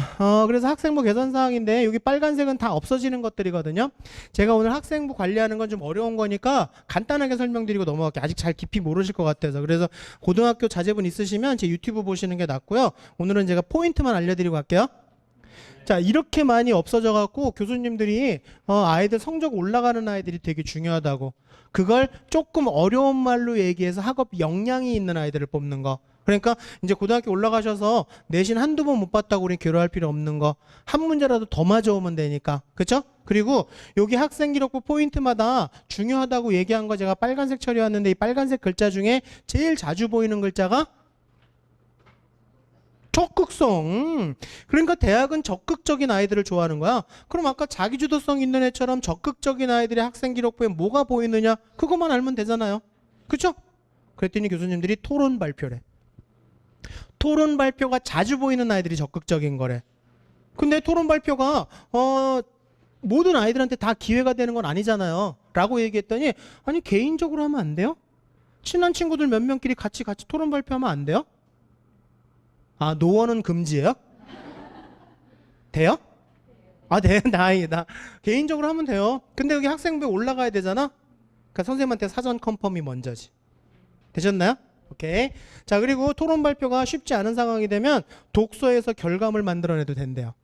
그래서 학생부 개선 사항인데 여기 빨간색은 다 없어지는 것들이거든요. 제가 오늘 학생부 관리하는 건 좀 어려운 거니까 간단하게 설명드리고 넘어갈게요. 아직 잘 깊이 모르실 것 같아서. 그래서 고등학교 자제분 있으시면 제 유튜브 보시는 게 낫고요. 오늘은 제가 포인트만 알려드리고 갈게요. 자, 이렇게 많이 없어져 갖고 교수님들이 아이들 성적 올라가는 아이들이 되게 중요하다고. 그걸 조금 어려운 말로 얘기해서 학업 역량이 있는 아이들을 뽑는 거. 그러니까 이제 고등학교 올라가셔서 내신 한두 번 못 봤다고 우리 괴로워할 필요 없는 거. 한 문제라도 더 맞아오면 되니까. 그렇죠? 그리고 여기 학생기록부 포인트마다 중요하다고 얘기한 거 제가 빨간색 처리했는데 이 빨간색 글자 중에 제일 자주 보이는 글자가 적극성. 그러니까 대학은 적극적인 아이들을 좋아하는 거야. 그럼 아까 자기주도성 있는 애처럼 적극적인 아이들의 학생기록부에 뭐가 보이느냐? 그것만 알면 되잖아요. 그렇죠? 그랬더니 교수님들이 토론 발표래. 토론 발표가 자주 보이는 아이들이 적극적인 거래. 근데 토론 발표가 모든 아이들한테 다 기회가 되는 건 아니잖아요. 라고 얘기했더니 아니 개인적으로 하면 안 돼요? 친한 친구들 몇 명끼리 같이 토론 발표하면 안 돼요? 아, 노원은 금지예요? 돼요? 아, 네, 다행이다. 개인적으로 하면 돼요. 근데 여기 학생부에 올라가야 되잖아? 그러니까 선생님한테 사전 컨펌이 먼저지. 되셨나요? 오케이. 자, 그리고 토론 발표가 쉽지 않은 상황이 되면 독서에서 결과물 만들어내도 된대요.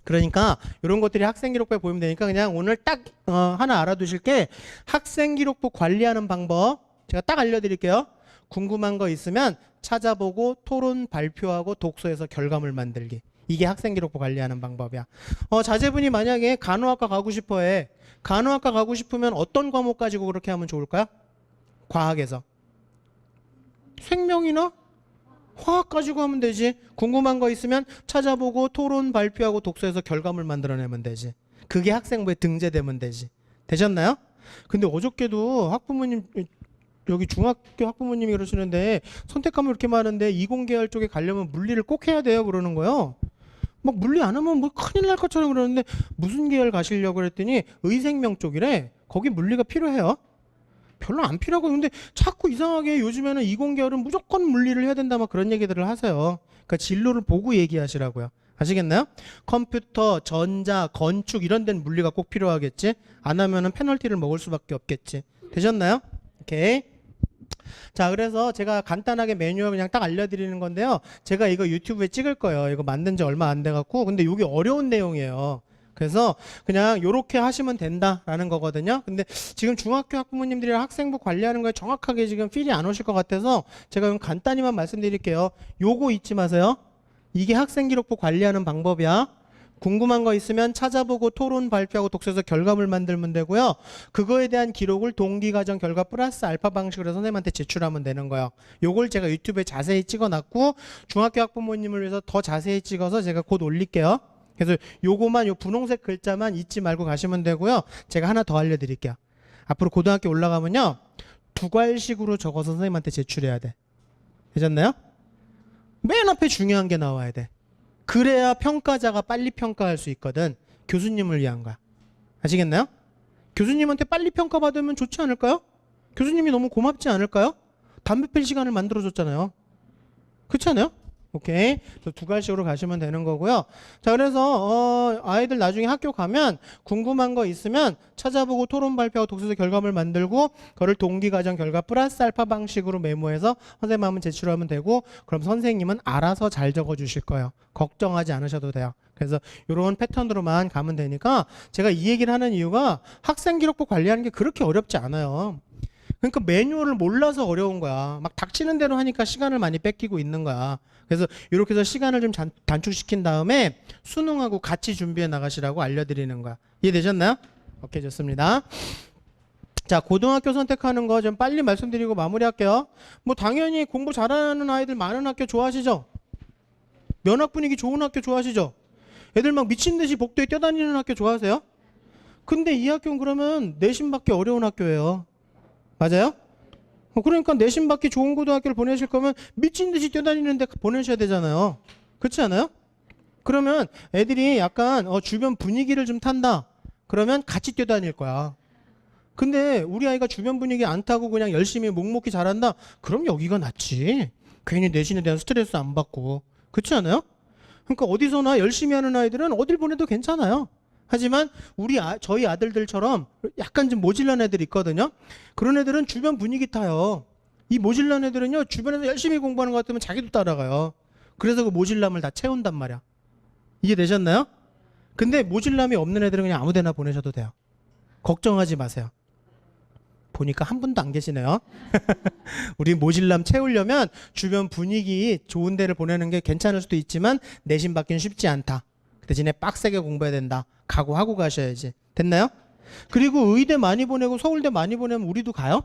그러니까 이런 것들이 학생기록부에 보이면 되니까 그냥 오늘 딱 하나 알아두실 게 학생기록부 관리하는 방법 제가 딱 알려드릴게요. 궁금한 거 있으면 찾아보고 토론 발표하고 독서에서 결과물 만들기. 이게 학생기록부 관리하는 방법이야. 자제분이 만약에 간호학과 가고 싶어 해. 간호학과 가고 싶으면 어떤 과목 가지고 그렇게 하면 좋을까요? 과학에서. 생명이나 화학 가지고 하면 되지. 궁금한 거 있으면 찾아보고 토론 발표하고 독서해서 결과물 만들어내면 되지. 그게 학생부에 등재되면 되지. 되셨나요? 근데 어저께도 학부모님 여기 중학교 학부모님이 그러시는데 선택 과목 이렇게 많은데 이공계열 쪽에 가려면 물리를 꼭 해야 돼요 그러는 거예요. 막 물리 안 하면 뭐 큰일 날 것처럼 그러는데 무슨 계열 가시려고 그랬더니 의생명 쪽이래. 거기 물리가 필요해요. 별로 안 필요하고 근데 자꾸 이상하게 요즘에는 이공계열은 무조건 물리를 해야 된다 막 그런 얘기들을 하세요. 그러니까 진로를 보고 얘기하시라고요. 아시겠나요? 컴퓨터, 전자, 건축 이런 데는 물리가 꼭 필요하겠지. 안 하면은 페널티를 먹을 수밖에 없겠지. 되셨나요? 오케이. 자, 그래서 제가 간단하게 매뉴얼 그냥 딱 알려드리는 건데요. 제가 이거 유튜브에 찍을 거예요. 이거 만든 지 얼마 안 돼갖고. 근데 이게 어려운 내용이에요. 그래서 그냥 요렇게 하시면 된다라는 거거든요. 근데 지금 중학교 학부모님들이랑 학생부 관리하는 거에 정확하게 지금 필이 안 오실 것 같아서 제가 좀 간단히만 말씀드릴게요. 요거 잊지 마세요. 이게 학생기록부 관리하는 방법이야. 궁금한 거 있으면 찾아보고 토론 발표하고 독서에서 결과물 만들면 되고요. 그거에 대한 기록을 동기과정 결과 플러스 알파 방식으로 선생님한테 제출하면 되는 거예요. 요걸 제가 유튜브에 자세히 찍어놨고 중학교 학부모님을 위해서 더 자세히 찍어서 제가 곧 올릴게요. 그래서 요거만 요 분홍색 글자만 잊지 말고 가시면 되고요. 제가 하나 더 알려드릴게요. 앞으로 고등학교 올라가면요. 두괄식으로 적어서 선생님한테 제출해야 돼. 되셨나요? 맨 앞에 중요한 게 나와야 돼. 그래야 평가자가 빨리 평가할 수 있거든. 교수님을 위한 거야. 아시겠나요? 교수님한테 빨리 평가받으면 좋지 않을까요? 교수님이 너무 고맙지 않을까요? 담배 필 시간을 만들어줬잖아요. 그렇지 않아요? 오케이. 두괄식으로 가시면 되는 거고요. 자, 그래서 아이들 나중에 학교 가면 궁금한 거 있으면 찾아보고 토론 발표하고 독서에서 결과물 만들고 그거를 동기과정 결과 플러스 알파 방식으로 메모해서 선생님 한번 제출하면 되고 그럼 선생님은 알아서 잘 적어주실 거예요. 걱정하지 않으셔도 돼요. 그래서 이런 패턴으로만 가면 되니까 제가 이 얘기를 하는 이유가 학생기록부 관리하는 게 그렇게 어렵지 않아요. 그러니까 매뉴얼을 몰라서 어려운 거야. 막 닥치는 대로 하니까 시간을 많이 뺏기고 있는 거야. 그래서 이렇게 해서 시간을 좀 단축시킨 다음에 수능하고 같이 준비해 나가시라고 알려드리는 거야. 이해되셨나요? 오케이, 좋습니다. 자, 고등학교 선택하는 거 좀 빨리 말씀드리고 마무리할게요. 뭐 당연히 공부 잘하는 아이들 많은 학교 좋아하시죠? 면학 분위기 좋은 학교 좋아하시죠? 애들 막 미친 듯이 복도에 뛰어다니는 학교 좋아하세요? 근데 이 학교는 그러면 내신 받기 어려운 학교예요. 맞아요? 그러니까 내신 받기 좋은 고등학교를 보내실 거면 미친 듯이 뛰어다니는데 보내셔야 되잖아요. 그렇지 않아요? 그러면 애들이 약간 주변 분위기를 좀 탄다. 그러면 같이 뛰어다닐 거야. 근데 우리 아이가 주변 분위기 안 타고 그냥 열심히 묵묵히 잘한다. 그럼 여기가 낫지. 괜히 내신에 대한 스트레스 안 받고. 그렇지 않아요? 그러니까 어디서나 열심히 하는 아이들은 어딜 보내도 괜찮아요. 하지만 저희 아들들처럼 약간 좀 모질란 애들이 있거든요. 그런 애들은 주변 분위기 타요. 이 모질란 애들은요, 주변에서 열심히 공부하는 것 같으면 자기도 따라가요. 그래서 그 모질람을 다 채운단 말이야. 이해되셨나요? 근데 모질람이 없는 애들은 그냥 아무 데나 보내셔도 돼요. 걱정하지 마세요. 보니까 한 분도 안 계시네요. 우리 모질람 채우려면 주변 분위기 좋은 데를 보내는 게 괜찮을 수도 있지만 내신 받기는 쉽지 않다. 대신에 빡세게 공부해야 된다. 각오하고 가셔야지. 됐나요? 그리고 의대 많이 보내고 서울대 많이 보내면 우리도 가요?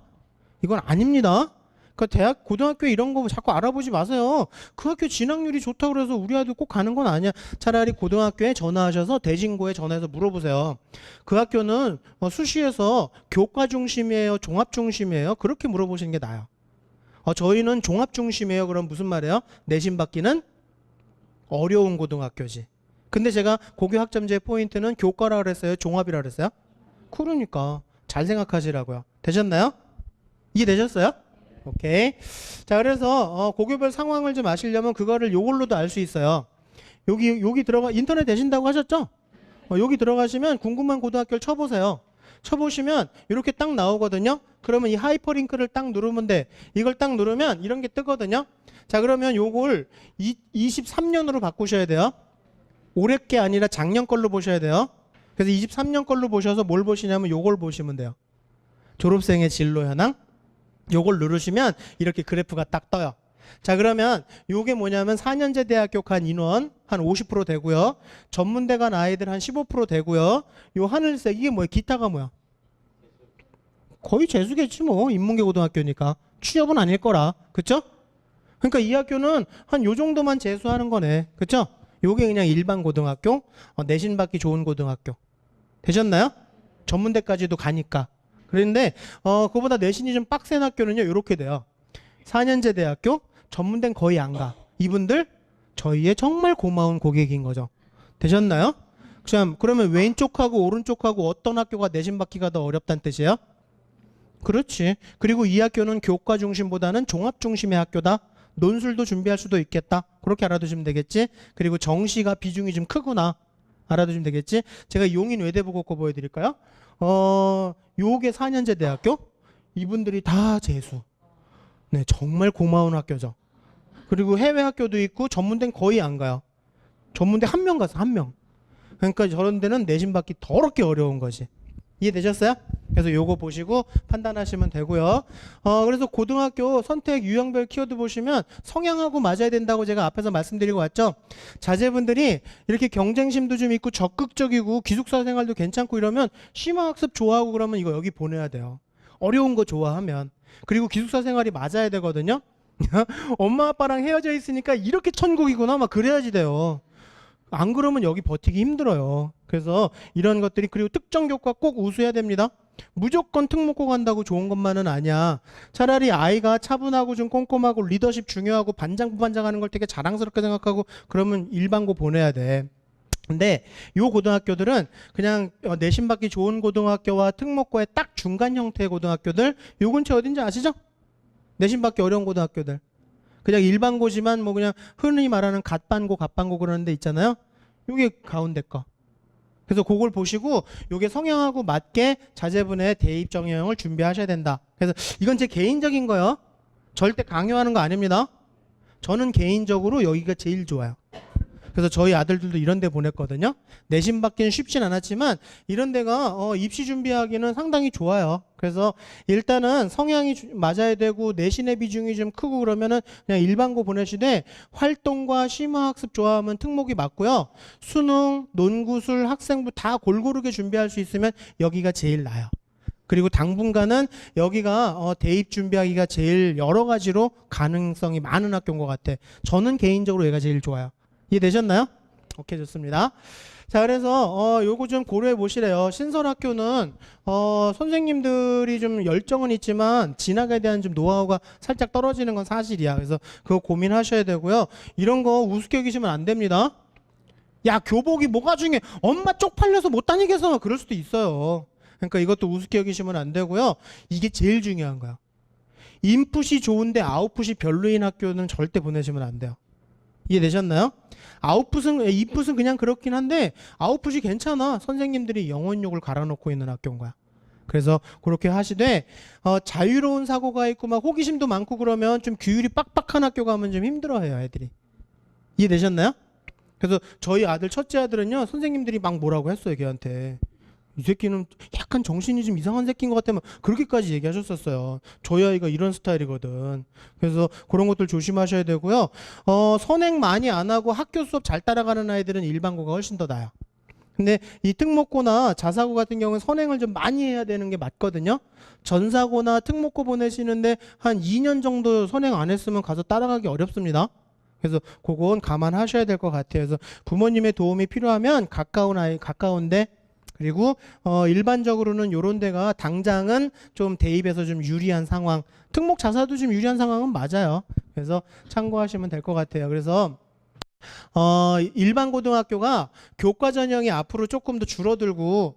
이건 아닙니다. 그러니까 고등학교 이런 거 자꾸 알아보지 마세요. 그 학교 진학률이 좋다고 그래서 우리 아들 꼭 가는 건 아니야. 차라리 고등학교에 전화하셔서 대진고에 전화해서 물어보세요. 그 학교는 수시에서 교과 중심이에요? 종합 중심이에요? 그렇게 물어보시는 게 나아요. 저희는 종합 중심이에요. 그럼 무슨 말이에요? 내신 받기는 어려운 고등학교지. 근데 제가 고교 학점제의 포인트는 교과라 그랬어요? 종합이라 그랬어요? 그러니까 잘 생각하시라고요. 되셨나요? 이해되셨어요? 오케이. 자, 그래서 고교별 상황을 좀 아시려면 그거를 요걸로도 알 수 있어요. 여기 들어가 인터넷 되신다고 하셨죠? 여기 들어가시면 궁금한 고등학교를 쳐보세요. 쳐보시면 이렇게 딱 나오거든요. 그러면 이 하이퍼링크를 딱 누르면 돼. 이걸 딱 누르면 이런 게 뜨거든요. 자, 그러면 요걸 23년으로 바꾸셔야 돼요. 올해 게 아니라 작년 걸로 보셔야 돼요. 그래서 23년 걸로 보셔서 뭘 보시냐면 요걸 보시면 돼요. 졸업생의 진로 현황. 요걸 누르시면 이렇게 그래프가 딱 떠요. 자, 그러면 요게 뭐냐면 4년제 대학교 간 인원 한 50% 되고요. 전문대 간 아이들 한 15% 되고요. 요 하늘색 이게 뭐예요? 기타가 뭐야? 거의 재수겠지 뭐. 인문계 고등학교니까. 취업은 아닐 거라. 그쵸? 그러니까 이 학교는 한 요 정도만 재수하는 거네. 그렇죠? 요게 그냥 일반 고등학교, 내신 받기 좋은 고등학교. 되셨나요? 전문대까지도 가니까. 그런데 그거보다 내신이 좀 빡센 학교는요. 이렇게 돼요. 4년제 대학교, 전문대는 거의 안 가. 이분들 저희의 정말 고마운 고객인 거죠. 되셨나요? 참, 그러면 왼쪽하고 오른쪽하고 어떤 학교가 내신 받기가 더 어렵다는 뜻이에요? 그렇지. 그리고 이 학교는 교과 중심보다는 종합 중심의 학교다. 논술도 준비할 수도 있겠다. 그렇게 알아두시면 되겠지. 그리고 정시가 비중이 좀 크구나. 알아두시면 되겠지. 제가 용인 외대부고 거 보여드릴까요? 요게 4년제 대학교. 이분들이 다 재수. 네, 정말 고마운 학교죠. 그리고 해외 학교도 있고 전문대는 거의 안 가요. 전문대 한 명 가서 한 명. 그러니까 저런 데는 내신 받기 더럽게 어려운 거지. 이해되셨어요? 그래서 요거 보시고 판단하시면 되고요. 그래서 고등학교 선택 유형별 키워드 보시면 성향하고 맞아야 된다고 제가 앞에서 말씀드리고 왔죠. 자제분들이 이렇게 경쟁심도 좀 있고 적극적이고 기숙사 생활도 괜찮고 이러면 심화학습 좋아하고 그러면 이거 여기 보내야 돼요. 어려운 거 좋아하면. 그리고 기숙사 생활이 맞아야 되거든요. 엄마 아빠랑 헤어져 있으니까 이렇게 천국이구나 막 그래야지 돼요. 안 그러면 여기 버티기 힘들어요. 그래서 이런 것들이 그리고 특정 교과 꼭 우수해야 됩니다. 무조건 특목고 간다고 좋은 것만은 아니야. 차라리 아이가 차분하고 좀 꼼꼼하고 리더십 중요하고 반장 부반장 하는 걸 되게 자랑스럽게 생각하고 그러면 일반고 보내야 돼. 근데 요 고등학교들은 그냥 내신 받기 좋은 고등학교와 특목고의 딱 중간 형태의 고등학교들 요 근처 어딘지 아시죠? 내신 받기 어려운 고등학교들. 그냥 일반고지만 뭐 그냥 흔히 말하는 갓반고 그러는 데 있잖아요. 요게 가운데 거. 그래서 그걸 보시고 요게 성향하고 맞게 자제분의 대입 정형을 준비하셔야 된다. 그래서 이건 제 개인적인 거요. 절대 강요하는 거 아닙니다. 저는 개인적으로 여기가 제일 좋아요. 그래서 저희 아들들도 이런 데 보냈거든요. 내신 받기는 쉽진 않았지만 이런 데가 입시 준비하기는 상당히 좋아요. 그래서 일단은 성향이 맞아야 되고 내신의 비중이 좀 크고 그러면은 그냥 일반고 보내시되 활동과 심화학습 좋아하면 특목이 맞고요. 수능, 논구술, 학생부 다 골고루게 준비할 수 있으면 여기가 제일 나아요. 그리고 당분간은 여기가 대입 준비하기가 제일 여러 가지로 가능성이 많은 학교인 것 같아. 저는 개인적으로 얘가 제일 좋아요. 이해되셨나요? 오케이, 좋습니다. 자, 그래서 요거 좀 고려해 보시래요. 신설학교는 선생님들이 좀 열정은 있지만 진학에 대한 좀 노하우가 살짝 떨어지는 건 사실이야. 그래서 그거 고민하셔야 되고요. 이런 거 우습게 여기시면 안 됩니다. 야, 교복이 뭐가 중요해? 엄마 쪽팔려서 못 다니겠어. 그럴 수도 있어요. 그러니까 이것도 우습게 여기시면 안 되고요. 이게 제일 중요한 거야. 인풋이 좋은데 아웃풋이 별로인 학교는 절대 보내시면 안 돼요. 이해되셨나요? 인풋은 그냥 그렇긴 한데 아웃풋이 괜찮아. 선생님들이 영혼욕을 갈아놓고 있는 학교인 거야. 그래서 그렇게 하시되 자유로운 사고가 있고 막 호기심도 많고 그러면 좀 규율이 빡빡한 학교 가면 좀 힘들어해요, 애들이. 이해되셨나요? 그래서 저희 아들 첫째 아들은요, 선생님들이 막 뭐라고 했어요, 걔한테. 이 새끼는 약간 정신이 좀 이상한 새끼인 것 같다면 그렇게까지 얘기하셨었어요. 저희 아이가 이런 스타일이거든. 그래서 그런 것들 조심하셔야 되고요. 선행 많이 안 하고 학교 수업 잘 따라가는 아이들은 일반고가 훨씬 더 나아요. 근데 이 특목고나 자사고 같은 경우는 선행을 좀 많이 해야 되는 게 맞거든요. 전사고나 특목고 보내시는데 한 2년 정도 선행 안 했으면 가서 따라가기 어렵습니다. 그래서 그건 감안하셔야 될 것 같아요. 그래서 부모님의 도움이 필요하면 가까운데 그리고 일반적으로는 요런 데가 당장은 좀 대입에서 좀 유리한 상황, 특목 자사도 좀 유리한 상황은 맞아요. 그래서 참고하시면 될 것 같아요. 그래서 일반 고등학교가 교과 전형이 앞으로 조금 더 줄어들고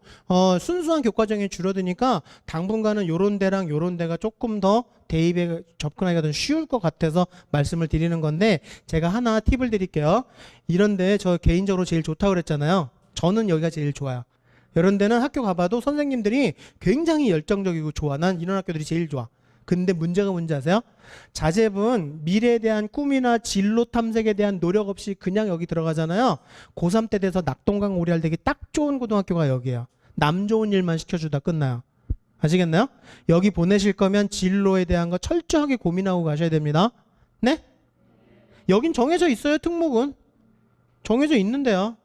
순수한 교과 전형이 줄어드니까 당분간은 요런 데랑 요런 데가 조금 더 대입에 접근하기가 좀 쉬울 것 같아서 말씀을 드리는 건데 제가 하나 팁을 드릴게요. 이런데 저 개인적으로 제일 좋다고 그랬잖아요. 저는 여기가 제일 좋아요. 이런 데는 학교 가봐도 선생님들이 굉장히 열정적이고 좋아. 난 이런 학교들이 제일 좋아. 근데 문제가 뭔지 아세요? 자제분 미래에 대한 꿈이나 진로 탐색에 대한 노력 없이 그냥 여기 들어가잖아요. 고3 때 돼서 낙동강 오리알 되기 딱 좋은 고등학교가 여기예요. 남 좋은 일만 시켜주다 끝나요. 아시겠나요? 여기 보내실 거면 진로에 대한 거 철저하게 고민하고 가셔야 됩니다. 네? 여긴 정해져 있어요. 특목은. 정해져 있는데요.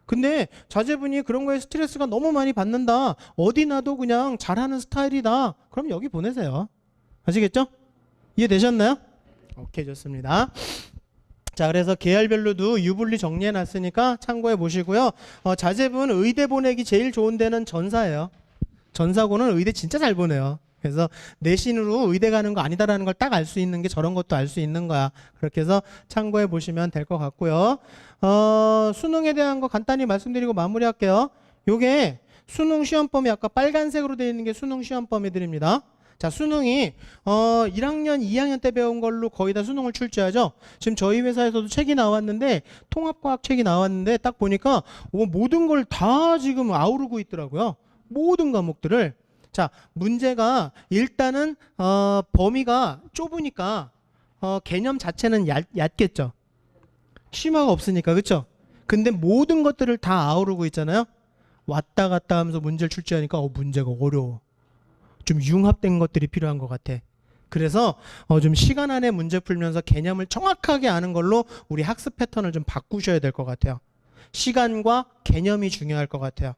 근데 자제분이 그런 거에 스트레스가 너무 많이 받는다. 어디 나도 그냥 잘하는 스타일이다. 그럼 여기 보내세요. 아시겠죠? 이해되셨나요? 오케이, 좋습니다. 자, 그래서 계열별로도 유불리 정리해 놨으니까 참고해 보시고요. 자제분 의대 보내기 제일 좋은 데는 전사예요. 전사고는 의대 진짜 잘 보내요. 그래서 내신으로 의대 가는 거 아니다라는 걸 딱 알 수 있는 게 저런 것도 알 수 있는 거야. 그렇게 해서 참고해 보시면 될 것 같고요. 수능에 대한 거 간단히 말씀드리고 마무리할게요. 요게 수능 시험범위 아까 빨간색으로 되어 있는 게 수능 시험범위들입니다. 자, 수능이 1학년, 2학년 때 배운 걸로 거의 다 수능을 출제하죠. 지금 저희 회사에서도 책이 나왔는데 통합과학 책이 나왔는데 딱 보니까 모든 걸 다 지금 아우르고 있더라고요. 모든 과목들을. 자, 문제가 일단은 범위가 좁으니까 개념 자체는 얕겠죠. 심화가 없으니까, 그렇죠? 근데 모든 것들을 다 아우르고 있잖아요. 왔다 갔다 하면서 문제를 출제하니까 문제가 어려워. 좀 융합된 것들이 필요한 것 같아. 그래서 좀 시간 안에 문제 풀면서 개념을 정확하게 아는 걸로 우리 학습 패턴을 좀 바꾸셔야 될 것 같아요. 시간과 개념이 중요할 것 같아요.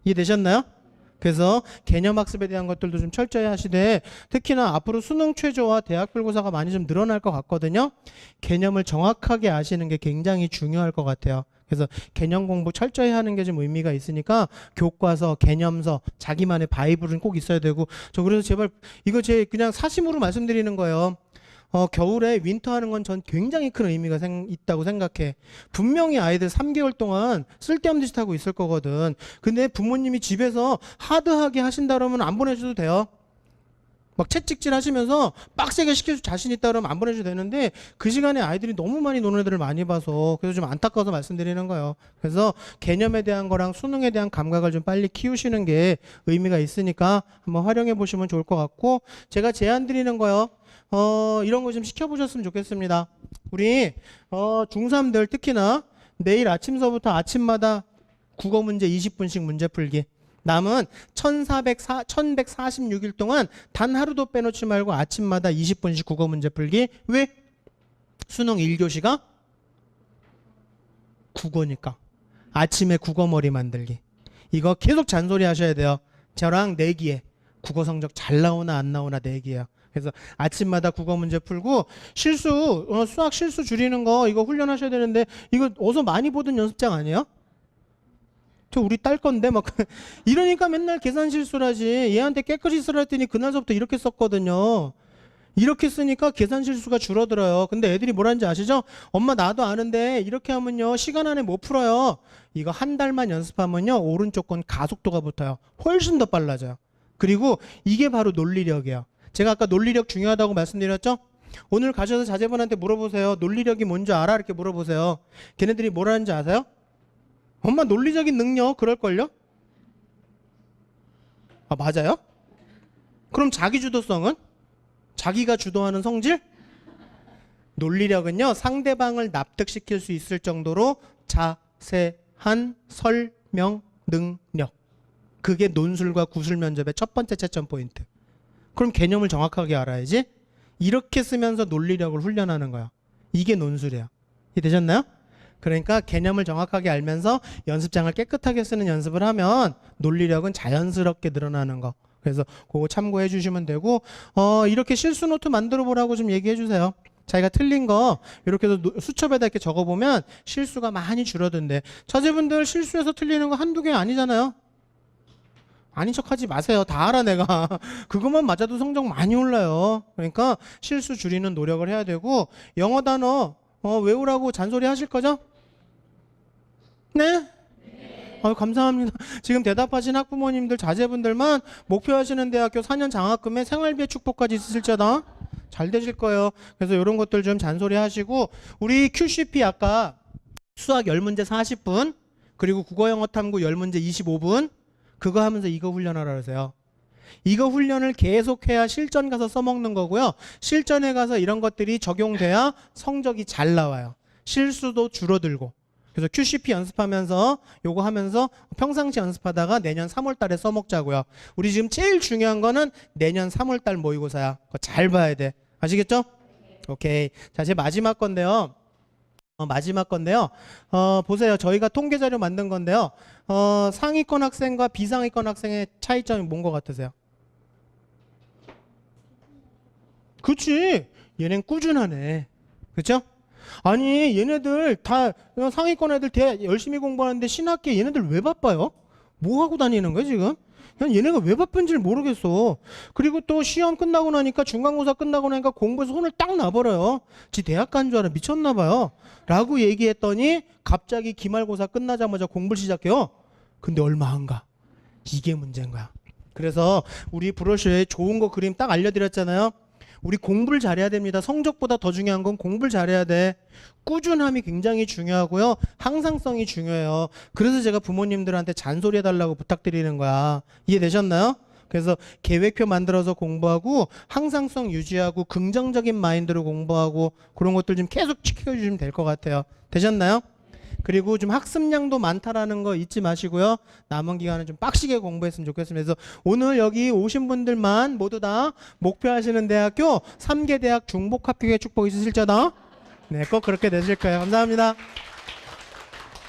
이해되셨나요? 그래서 개념 학습에 대한 것들도 좀 철저히 하시되, 특히나 앞으로 수능 최저와 대학별고사가 많이 좀 늘어날 것 같거든요. 개념을 정확하게 아시는 게 굉장히 중요할 것 같아요. 그래서 개념 공부 철저히 하는 게 좀 의미가 있으니까 교과서, 개념서, 자기만의 바이블은 꼭 있어야 되고, 저 그래서 제발 이거 제 그냥 사심으로 말씀드리는 거예요. 겨울에 윈터 하는 건 전 굉장히 큰 의미가 있다고 생각해. 분명히 아이들 3개월 동안 쓸데없는 짓 하고 있을 거거든. 근데 부모님이 집에서 하드하게 하신다 그러면 안 보내줘도 돼요. 막 채찍질 하시면서 빡세게 시켜줄 자신 있다 그러면 안 보내줘도 되는데, 그 시간에 아이들이 너무 많이 노는 애들을 많이 봐서 그래서 좀 안타까워서 말씀드리는 거예요. 그래서 개념에 대한 거랑 수능에 대한 감각을 좀 빨리 키우시는 게 의미가 있으니까 한번 활용해 보시면 좋을 것 같고, 제가 제안 드리는 거요. 이런 거 좀 시켜보셨으면 좋겠습니다. 우리 중3들 특히나 내일 아침서부터 아침마다 국어 문제 20분씩 문제 풀기. 남은 1146일 동안 단 하루도 빼놓지 말고 아침마다 20분씩 국어 문제 풀기. 왜? 수능 1교시가 국어니까. 아침에 국어머리 만들기. 이거 계속 잔소리 하셔야 돼요. 저랑 내기에 국어 성적 잘 나오나 안 나오나 내기예요. 그래서 아침마다 국어 문제 풀고, 실수, 수학 실수 줄이는 거 이거 훈련하셔야 되는데, 이거 어서 많이 보던 연습장 아니에요? 저 우리 딸 건데 막 이러니까 맨날 계산 실수를 하지. 얘한테 깨끗이 쓰라 했더니 그날서부터 이렇게 썼거든요. 이렇게 쓰니까 계산 실수가 줄어들어요. 근데 애들이 뭐라는지 아시죠? 엄마 나도 아는데 이렇게 하면요 시간 안에 못 풀어요. 이거 한 달만 연습하면요 오른쪽 건 가속도가 붙어요. 훨씬 더 빨라져요. 그리고 이게 바로 논리력이에요. 제가 아까 논리력 중요하다고 말씀드렸죠? 오늘 가셔서 자제분한테 물어보세요. 논리력이 뭔지 알아? 이렇게 물어보세요. 걔네들이 뭐라는지 아세요? 엄마 논리적인 능력 그럴걸요? 아, 맞아요? 그럼 자기 주도성은? 자기가 주도하는 성질? 논리력은요 상대방을 납득시킬 수 있을 정도로 자세한 설명 능력. 그게 논술과 구술 면접의 첫 번째 채점 포인트. 그럼 개념을 정확하게 알아야지. 이렇게 쓰면서 논리력을 훈련하는 거야. 이게 논술이야. 이해되셨나요? 그러니까 개념을 정확하게 알면서 연습장을 깨끗하게 쓰는 연습을 하면 논리력은 자연스럽게 늘어나는 거. 그래서 그거 참고해 주시면 되고, 이렇게 실수 노트 만들어 보라고 좀 얘기해 주세요. 자기가 틀린 거 이렇게 해서 수첩에다 이렇게 적어보면 실수가 많이 줄어든대. 자제분들 실수해서 틀리는 거 한두 개 아니잖아요. 아닌 척하지 마세요. 다 알아 내가. 그것만 맞아도 성적 많이 올라요. 그러니까 실수 줄이는 노력을 해야 되고, 영어 단어 외우라고 잔소리 하실 거죠? 네? 감사합니다. 지금 대답하신 학부모님들 자제분들만 목표하시는 대학교 4년 장학금에 생활비의 축복까지 있으실지어다 잘 되실 거예요. 그래서 이런 것들 좀 잔소리 하시고, 우리 QCP 아까 수학 10문제 40분 그리고 국어 영어 탐구 10문제 25분 그거 하면서 이거 훈련하라 그러세요. 이거 훈련을 계속해야 실전 가서 써먹는 거고요. 실전에 가서 이런 것들이 적용돼야 성적이 잘 나와요. 실수도 줄어들고. 그래서 QCP 연습하면서 요거 하면서 평상시 연습하다가 내년 3월 달에 써먹자고요. 우리 지금 제일 중요한 거는 내년 3월 달 모의고사야. 그거 잘 봐야 돼. 아시겠죠? 오케이. 자, 제 마지막 건데요. 보세요. 저희가 통계 자료 만든 건데요. 상위권 학생과 비상위권 학생의 차이점이 뭔 것 같으세요? 그치? 얘넨 꾸준하네. 그쵸? 아니 얘네들 다 상위권 애들 열심히 공부하는데 신학기에 얘네들 왜 바빠요? 뭐 하고 다니는 거야 지금? 그냥 얘네가 왜 바쁜지를 모르겠어. 그리고 또 시험 끝나고 나니까 중간고사 끝나고 나니까 공부에서 손을 딱 놔버려요. 지 대학 간 줄 알아. 미쳤나 봐요. 라고 얘기했더니 갑자기 기말고사 끝나자마자 공부를 시작해요. 근데 얼마 안 가. 이게 문제인 거야. 그래서 우리 브로셔에 좋은 거 그림 딱 알려드렸잖아요. 우리 공부를 잘해야 됩니다. 성적보다 더 중요한 건 공부를 잘해야 돼. 꾸준함이 굉장히 중요하고요. 항상성이 중요해요. 그래서 제가 부모님들한테 잔소리 해달라고 부탁드리는 거야. 이해되셨나요? 그래서 계획표 만들어서 공부하고 항상성 유지하고 긍정적인 마인드로 공부하고 그런 것들 좀 계속 지켜주시면 될 것 같아요. 되셨나요? 그리고 좀 학습량도 많다라는 거 잊지 마시고요. 남은 기간은 좀 빡시게 공부했으면 좋겠습니다. 그래서 오늘 여기 오신 분들만 모두 다 목표하시는 대학교 3개 대학 중복 합격의 축복 있으실지어다. 네, 꼭 그렇게 되실 거예요. 감사합니다.